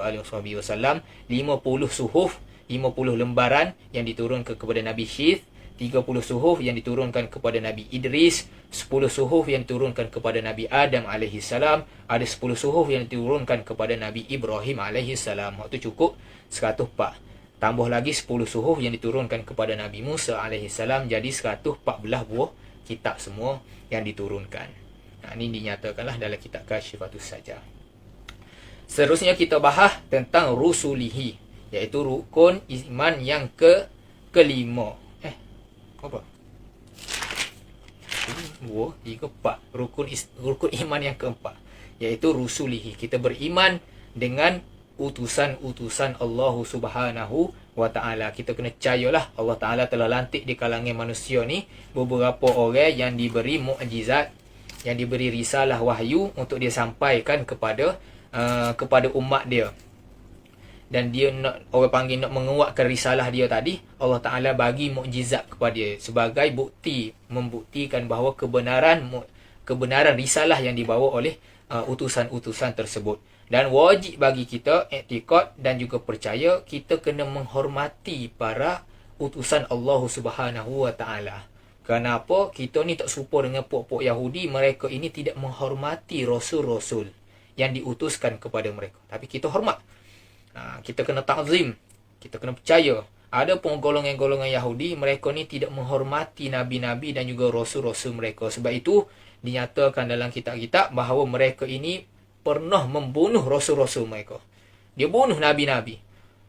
wasallam, 50 suhuf, 50 lembaran yang diturunkan kepada Nabi Syith, 30 suhuf yang diturunkan kepada Nabi Idris, 10 suhuf yang diturunkan kepada Nabi Adam alaihi salam, ada 10 suhuf yang diturunkan kepada Nabi Ibrahim alaihi salam. Waktu cukup 104. Tambah lagi 10 suhuf yang diturunkan kepada Nabi Musa alaihi salam, jadi 114 buah kitab semua yang diturunkan. Ini dinyatakanlah dalam kitab Kasyifatus Sajjah. Seterusnya kita bahas tentang rusulihi, iaitu rukun iman yang kelima. Apa? 2, 3, 4. Rukun iman yang keempat, iaitu rusulihi. Kita beriman dengan utusan-utusan Allah Subhanahu Wa Taala. Kita kena percayalah Allah Taala telah lantik di kalangan manusia ni beberapa orang yang diberi mukjizat, yang diberi risalah wahyu untuk dia sampaikan kepada umat dia. Dan dia nak, orang panggil nak menguatkan risalah dia tadi, Allah Ta'ala bagi mukjizat kepada dia sebagai bukti, membuktikan bahawa kebenaran risalah yang dibawa oleh utusan-utusan tersebut. Dan wajib bagi kita iktikad dan juga percaya, kita kena menghormati para utusan Allah Subhanahu Wa Ta'ala. Kenapa? Kita ni tak serupa dengan puak-puak Yahudi. Mereka ini tidak menghormati rasul-rasul yang diutuskan kepada mereka. Tapi kita hormat. Kita kena ta'zim, kita kena percaya. Ada pun golongan-golongan Yahudi, mereka ni tidak menghormati nabi-nabi dan juga rasul-rasul mereka. Sebab itu dinyatakan dalam kitab-kitab bahawa mereka ini pernah membunuh rasul-rasul mereka. Dia bunuh nabi-nabi.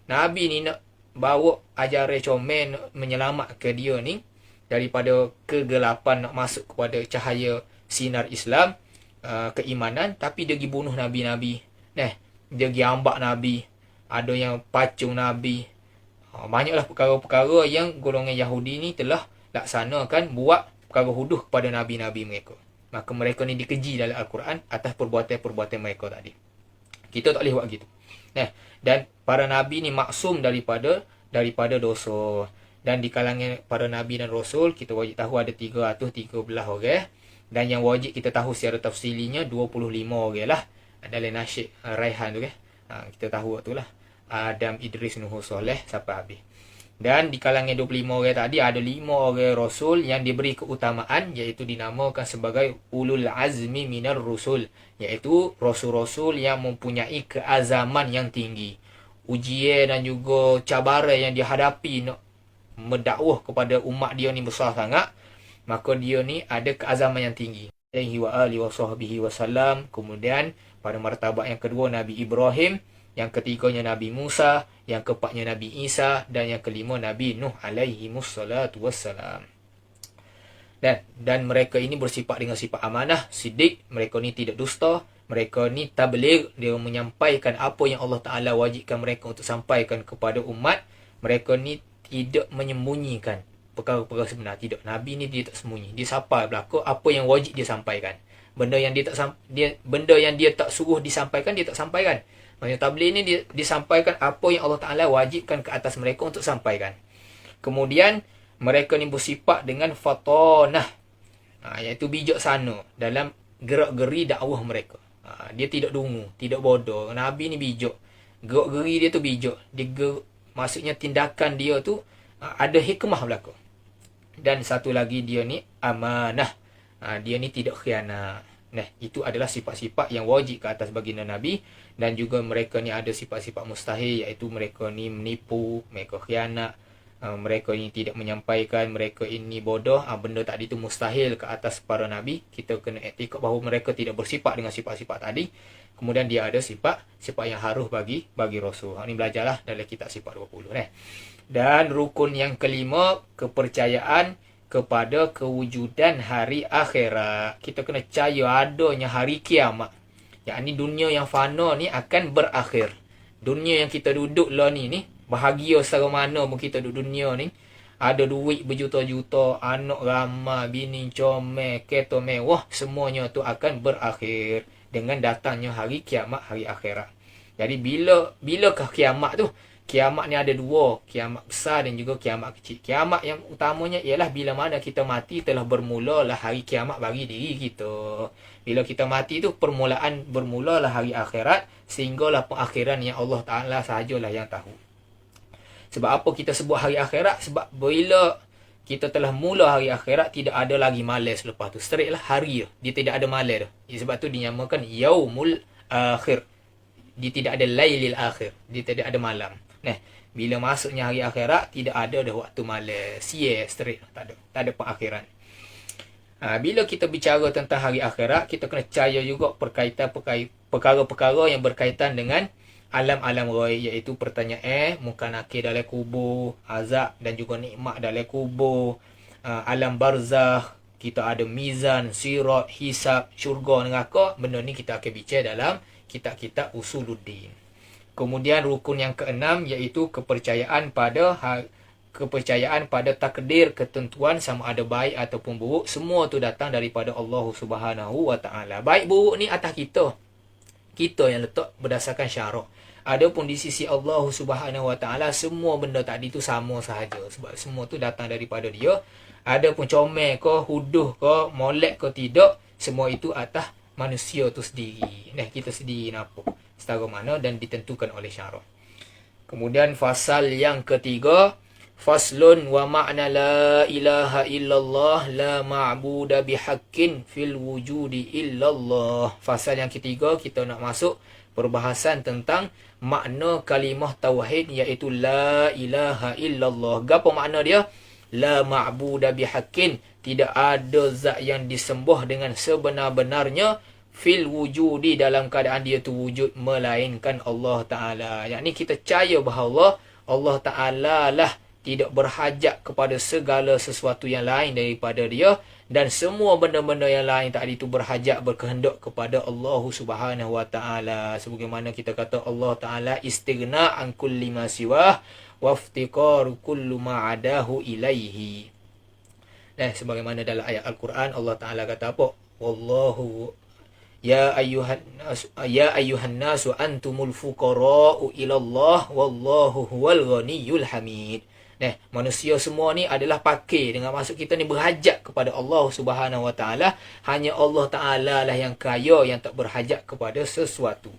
Nabi ni nak bawa ajaran comel, nak menyelamatkan dia ni daripada kegelapan, nak masuk kepada cahaya sinar Islam, keimanan, tapi dia pergi bunuh nabi-nabi. Dia pergi ambak nabi. Ada yang pacung Nabi. Banyaklah perkara-perkara yang golongan Yahudi ni telah laksanakan, buat perkara huduh kepada Nabi-Nabi mereka. Maka mereka ni dikeji dalam Al-Quran atas perbuatan-perbuatan mereka tadi. Kita tak boleh buat gitu. Dan para Nabi ni maksum daripada dosa. Dan di kalangan para Nabi dan Rasul, kita wajib tahu ada 313 orang. Dan yang wajib kita tahu secara tafsilinya 25 orang lah. Dalam nasyid Raihan tu kan. Kita tahu waktu lah. Adam, Idris, Nuh, Soleh sampai habis. Dan di kalangan 25 orang tadi ada 5 orang rasul yang diberi keutamaan, iaitu dinamakan sebagai ulul azmi minar rusul, iaitu rasul-rasul yang mempunyai keazaman yang tinggi. Ujian dan juga cabaran yang dihadapi nak mendakwah kepada umat dia ni besar sangat, maka dia ni ada keazaman yang tinggi. Alaihi wa alihi wasallam. Kemudian pada martabat yang kedua Nabi Ibrahim, yang ketiganya Nabi Musa, yang keempatnya Nabi Isa, dan yang kelima Nabi Nuh alaihi wassalatu wassalam. Dan mereka ini bersifat dengan sifat amanah, siddiq, mereka ni tidak dusta, mereka ni tabligh, dia menyampaikan apa yang Allah Ta'ala wajibkan mereka untuk sampaikan kepada umat. Mereka ni tidak menyembunyikan perkara-perkara sebenar, tidak. Nabi ni dia tak sembunyi, dia sampai belaka apa yang wajib dia sampaikan. Benda yang dia tak suruh disampaikan, dia tak sampaikan. Maksudnya tabligh ni dia disampaikan apa yang Allah Ta'ala wajibkan ke atas mereka untuk sampaikan. Kemudian mereka ni bersifat dengan fatanah, iaitu bijaksana dalam gerak-geri dakwah mereka. Dia tidak dungu, tidak bodoh. Nabi ni bijak, gerak-geri dia tu bijak. Maksudnya tindakan dia tu ada hikmah belaka. Dan satu lagi, dia ni amanah, dia ni tidak khianat. Nah, itu adalah sifat-sifat yang wajib ke atas baginda Nabi. Dan juga mereka ni ada sifat-sifat mustahil, iaitu mereka ni menipu, mereka khianat, mereka ini tidak menyampaikan, mereka ini bodoh. Benda tadi itu mustahil ke atas para Nabi. Kita kena etikad bahawa mereka tidak bersifat dengan sifat-sifat tadi. Kemudian dia ada sifat yang harus bagi Rasul. Ini belajarlah dalam kitab sifat 20. Dan rukun yang kelima, kepercayaan kepada kewujudan hari akhirat. Kita kena percaya adanya hari kiamat. Yakni dunia yang fana ni akan berakhir. Dunia yang kita duduk lah ni bahagia secara mana pun kita duduk dunia ni. Ada duit berjuta-juta, anak ramai, bini comel, kereta mewah, semuanya tu akan berakhir dengan datangnya hari kiamat, hari akhirat. Jadi bilakah kiamat tu? Kiamat ni ada dua, kiamat besar dan juga kiamat kecil. Kiamat yang utamanya ialah bila mana kita mati, telah bermulalah hari kiamat bagi diri kita. Bila kita mati tu bermulalah hari akhirat, sehinggalah pengakhiran yang Allah Ta'ala sahajalah yang tahu. Sebab apa kita sebut hari akhirat? Sebab bila kita telah mula hari akhirat, tidak ada lagi malam selepas tu. Straight lah hari tu. Dia tidak ada malam tu. Sebab tu dinamakan yaumul akhir. Dia tidak ada lailil akhir. Dia tidak ada malam. Bila masuknya hari akhirat, tidak ada dah waktu malam. Straight. Tak ada pengakhiran. Bila kita bicara tentang hari akhirat, kita kena percaya juga perkara-perkara yang berkaitan dengan alam-alam ghaib, iaitu pertanyaan, muka nakir dalam kubur, azab dan juga nikmat dalam kubur, alam barzakh, kita ada mizan, sirat, hisab, syurga, neraka. Benda ni kita akan bicara dalam kitab-kitab usuluddin. Kemudian rukun yang keenam, iaitu kepercayaan pada takdir, ketentuan, sama ada baik ataupun buruk. Semua tu datang daripada Allah Subhanahu Wa Taala. Baik buruk ni atas kita yang letak berdasarkan syarak. Adapun di sisi Allah Subhanahu Wa Taala, semua benda tadi tu sama sahaja, sebab semua tu datang daripada dia. Adapun comel ke, huduh ke, molek ke tidak, semua itu atas manusia tu sendiri. Kita sendiri nampak setara mana dan ditentukan oleh syarak. Kemudian fasal yang ketiga, faslun wa ma'na la ilaha illallah la ma'buda bihaqqin fil wujudi illallah. Fasal yang ketiga, kita nak masuk perbahasan tentang makna kalimah tauhid, iaitu la ilaha illallah. Apa makna dia? La ma'buda bihaqqin, tidak ada zat yang disembah dengan sebenar-benarnya, fil wujudi, dalam keadaan dia tu wujud, melainkan Allah Ta'ala. Yakni kita percaya bahawa Allah Ta'ala lah tidak berhajat kepada segala sesuatu yang lain daripada dia, dan semua benda-benda yang lain tadi itu berhajat, berkehendak kepada Allah Subhanahu Wa Ta'ala. Sebagaimana kita kata Allah Ta'ala istighna an kulli ma siwah wa iftiqaru kullu ma adahu ilaihi. Sebagaimana dalam ayat Al-Quran Allah Ta'ala kata apa? Wallahu ya ayyuhan nasu antumul fuqara'u ilallah wallahu huwal ghaniyyul hamid. Manusia semua ni adalah pakai, dengan maksud kita ni berhajat kepada Allah Subhanahu Wa Taala. Hanya Allah Taala lah yang kaya, yang tak berhajat kepada sesuatu.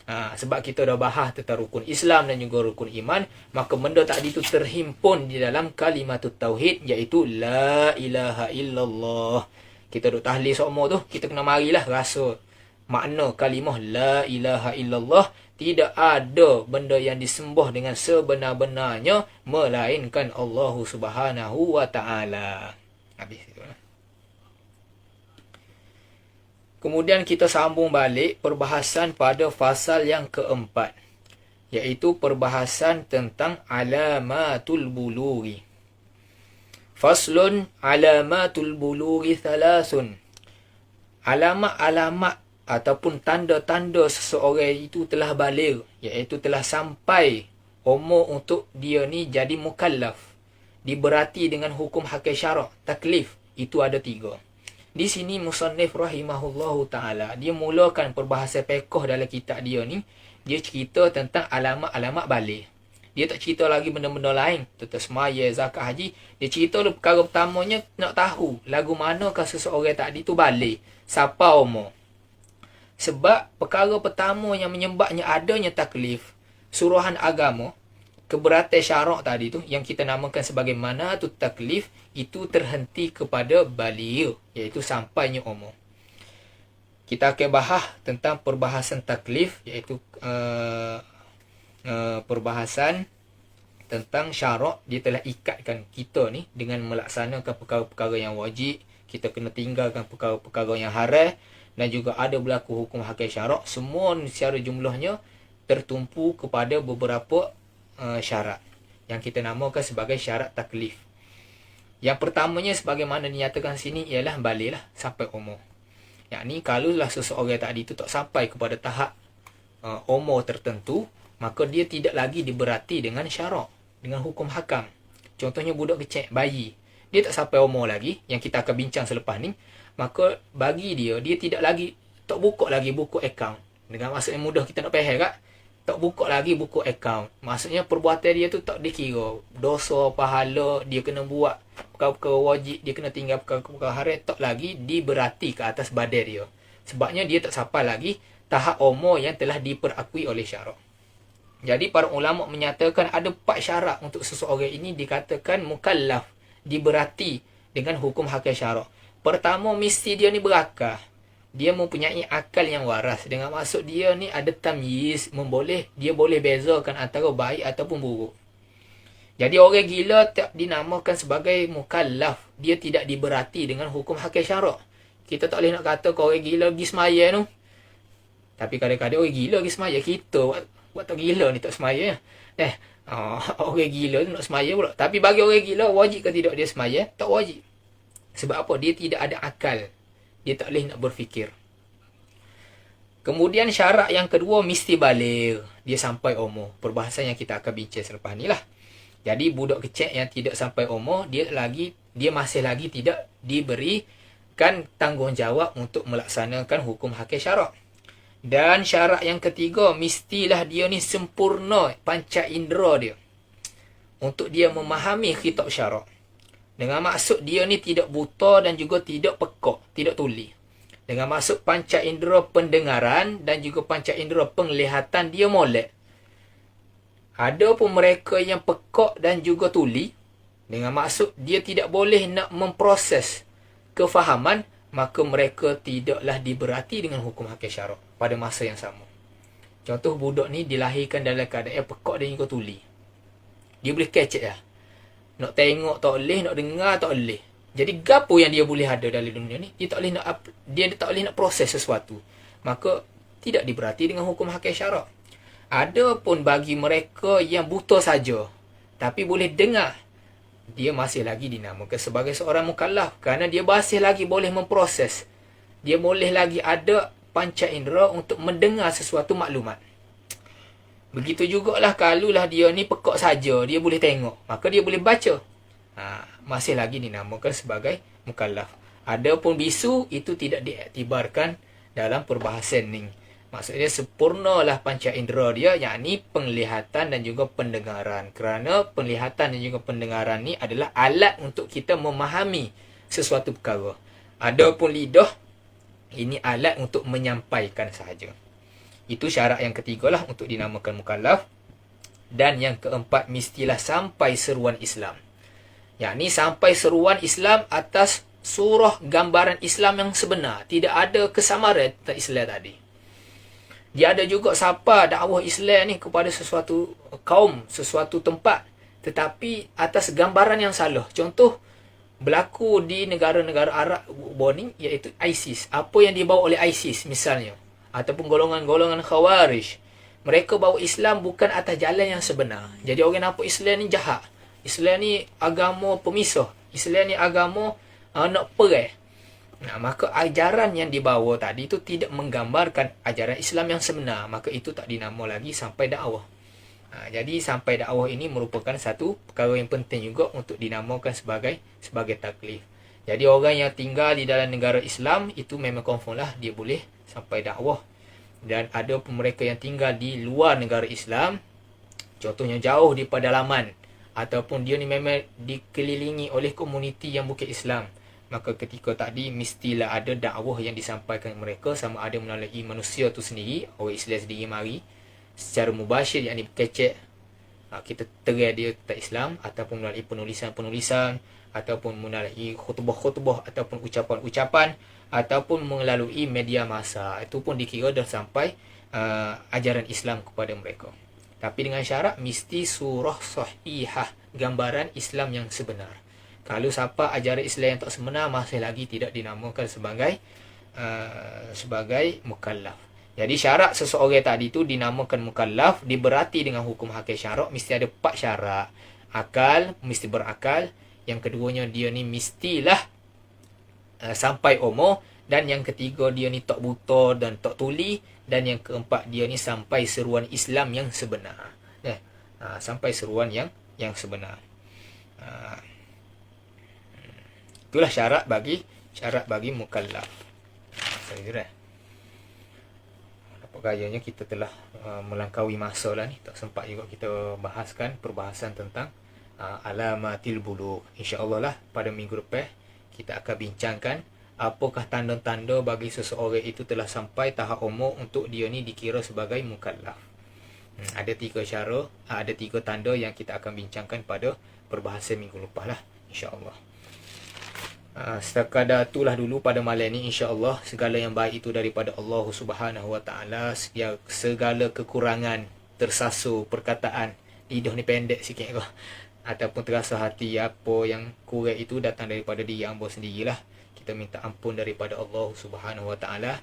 Sebab kita dah bahas tentang rukun Islam dan juga rukun iman, maka benda tadi tu terhimpun di dalam kalimatut tauhid, iaitu la ilaha illallah. Kita duk tahlil semua tu, kita kena marilah rasa makna kalimah la ilaha illallah. Tidak ada benda yang disembah dengan sebenar-benarnya melainkan Allah Subhanahu wa taala. Habis itu. Kemudian kita sambung balik perbahasan pada fasal yang keempat, iaitu perbahasan tentang alamatul bulughi. Faslun alamatul bulughi thalathun. Alamat-alamat ataupun tanda-tanda seseorang itu telah baligh, iaitu telah sampai umur untuk dia ni jadi mukallaf, diberati dengan hukum hakim syarak, taklif. Itu ada 3. Di sini musannif rahimahullahu ta'ala, dia mulakan perbahasan fiqh dalam kitab dia ni. Dia cerita tentang alamat-alamat baligh. Dia tak cerita lagi benda-benda lain tentang semaya, zakat, haji. Dia cerita dulu perkara pertamanya, nak tahu lagu manakah seseorang tadi tu baligh, siapa umur. Sebab perkara pertama yang menyebabnya adanya taklif, suruhan agama, keberatan syarak tadi tu, yang kita namakan sebagai manatut taklif, itu terhenti kepada baligh, iaitu sampainya umur. Kita akan bahas tentang perbahasan taklif, iaitu perbahasan tentang syarak. Dia telah ikatkan kita ni dengan melaksanakan perkara-perkara yang wajib. Kita kena tinggalkan perkara-perkara yang haram, dan juga ada berlaku hukum hakim syarak. Semua secara jumlahnya tertumpu kepada beberapa syarat yang kita namakan sebagai syarat taklif. Yang pertamanya sebagaimana dinyatakan sini ialah baligh lah sampai umur. Yakni kalaulah seseorang tadi itu tak sampai kepada tahap umur tertentu, maka dia tidak lagi diberati dengan syarak, dengan hukum hakam. Contohnya budak kecil, bayi, dia tak sampai umur lagi, yang kita akan bincang selepas ni, maka bagi dia tidak lagi, tak buka lagi buku akaun. Dengan maksud yang mudah kita nak faham kan, tak buka lagi buku akaun. Maksudnya perbuatan dia tu tak dikira dosa, pahala, dia kena buat perkara-perkara wajib, dia kena tinggal perkara-perkara haram, tak lagi diberati ke atas badan dia. Sebabnya dia tak sampai lagi tahap umur yang telah diperakui oleh syarak. Jadi para ulama menyatakan ada 4 syarat untuk seseorang ini dikatakan mukallaf, diberati dengan hukum hakim syarak. Pertama, mesti dia ni berakal. Dia mempunyai akal yang waras. Dengan maksud dia ni ada tamyiz, dia boleh bezakan antara baik ataupun buruk. Jadi orang gila tak dinamakan sebagai mukallaf. Dia tidak diberati dengan hukum hakim syarak. Kita tak boleh nak kata kau orang gila pergi semaya tu. Tapi kadang-kadang orang gila pergi semaya. Kita buat tak gila ni tak semaya. Orang gila tu nak semaya pula. Tapi bagi orang gila, wajib ke tidak dia semaya? Tak wajib. Sebab apa? Dia tidak ada akal. Dia tak boleh nak berfikir. Kemudian syarat yang kedua, mesti baligh. Dia sampai umur. Perbahasan yang kita akan bincang selepas ni lah. Jadi budak kecil yang tidak sampai umur, dia masih lagi tidak diberikan tanggungjawab untuk melaksanakan hukum hakim syarak. Dan syarat yang ketiga, mestilah dia ni sempurna panca indera dia untuk dia memahami khitab syarak. Dengan maksud dia ni tidak buta dan juga tidak pekak, tidak tuli. Dengan maksud panca indera pendengaran dan juga panca indera penglihatan dia molek. Ada pun mereka yang pekak dan juga tuli, dengan maksud dia tidak boleh nak memproses kefahaman, maka mereka tidaklah diberati dengan hukum hakim syarak pada masa yang sama. Contoh budak ni dilahirkan dalam keadaan pekak dan juga tuli. Dia boleh kecek lah. Nak tengok tak boleh, nak dengar tak boleh. Jadi gapo yang dia boleh ada dalam dunia ni, dia tak boleh nak proses sesuatu. Maka tidak diberati dengan hukum hakim syarak. Ada pun bagi mereka yang buta saja tapi boleh dengar, dia masih lagi dinamakan sebagai seorang mukallaf kerana dia masih lagi boleh memproses. Dia boleh lagi ada panca indera untuk mendengar sesuatu maklumat. Begitu jugalah kalulah dia ni pekak saja, dia boleh tengok, maka dia boleh baca. Masih lagi dinamakan sebagai mukallaf. Adapun bisu itu tidak diiktibarkan dalam perbahasan ni. Maksudnya sempurnalah panca indera dia, yakni penglihatan dan juga pendengaran. Kerana penglihatan dan juga pendengaran ni adalah alat untuk kita memahami sesuatu perkara. Adapun lidah, ini alat untuk menyampaikan sahaja. Itu syarat yang ketiga lah untuk dinamakan mukallaf. Dan yang keempat, mestilah sampai seruan Islam. Yakni sampai seruan Islam atas surah gambaran Islam yang sebenar. Tidak ada kesamaran tentang Islam tadi. Dia ada juga siapa dakwah Islam ni kepada sesuatu kaum, sesuatu tempat, tetapi atas gambaran yang salah. Contoh, berlaku di negara-negara Arab bawah ni, iaitu ISIS. Apa yang dibawa oleh ISIS misalnya, ataupun golongan-golongan Khawarij, mereka bawa Islam bukan atas jalan yang sebenar. Jadi orang nampak Islam ni jahat. Islam ni agama pemisah. Islam ni agama nak perang. Nah, maka ajaran yang dibawa tadi itu tidak menggambarkan ajaran Islam yang sebenar. Maka itu tak dinama lagi sampai dakwah. Jadi sampai dakwah ini merupakan satu perkara yang penting juga untuk dinamakan sebagai taklif. Jadi orang yang tinggal di dalam negara Islam itu memang confirm lah dia boleh sampai dakwah. Dan ada pun mereka yang tinggal di luar negara Islam, contohnya jauh di pedalaman, ataupun dia ni memang dikelilingi oleh komuniti yang bukan Islam, maka ketika tadi mestilah ada dakwah yang disampaikan mereka, sama ada melalui manusia tu sendiri, orang Islam sendiri mari secara mubashir, yakni berkecek, kita terai dia tentang Islam, ataupun melalui penulisan-penulisan, ataupun melalui khutbah-khutbah, ataupun ucapan-ucapan, ataupun melalui media massa. Itu pun dikira dah sampai ajaran Islam kepada mereka. Tapi dengan syarat mesti surah sahihah, gambaran Islam yang sebenar. Kalau siapa ajaran Islam yang tak sebenar, masih lagi tidak dinamakan sebagai mukallaf. Jadi syarat seseorang tadi tu dinamakan mukallaf, diberati dengan hukum hakik syarak, mesti ada 4 syarat. Akal, mesti berakal. Yang keduanya, dia ni mestilah sampai umur. Dan yang ketiga, dia ni tak buta dan tak tuli. Dan yang keempat, dia ni sampai seruan Islam yang sebenar. Sampai seruan yang sebenar. Itulah syarat bagi mukallaf. Saya kira apa gayanya kita telah melangkaui masa lah ni. Tak sempat juga kita bahaskan perbahasan tentang alamatil bulugh. InsyaAllah lah pada minggu depan kita akan bincangkan apakah tanda-tanda bagi seseorang itu telah sampai tahap umur untuk dia ni dikira sebagai mukallaf. Ada 3 cara, ada 3 tanda yang kita akan bincangkan pada perbahasan minggu lepas lah, insyaAllah. Sekadar itulah dulu pada malam ni, insyaAllah. Segala yang baik itu daripada Allah Subhanahu Wa Taala. Segala kekurangan, tersasar perkataan, lidah ni pendek sikit ke, ataupun terasa hati apa yang kurang itu datang daripada diri hamba sendirilah. Kita minta ampun daripada Allah Subhanahu Wa Taala.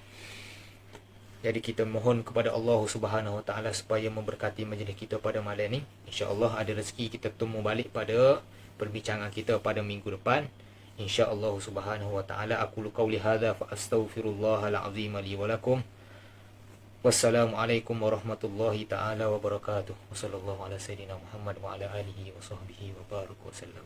Jadi kita mohon kepada Allah Subhanahu Wa Taala supaya memberkati majlis kita pada malam ni. InsyaAllah ada rezeki kita temu balik pada perbincangan kita pada minggu depan. InsyaAllah Subhanahu Wa Taala. Aqulu qawli hadza fa astaghfirullahal azim li wa lakum. Wassalamualaikum warahmatullahi taala wabarakatuh. Wassallallahu ala sayyidina Muhammad wa ala alihi wa sahbihi wa barik wa sallam.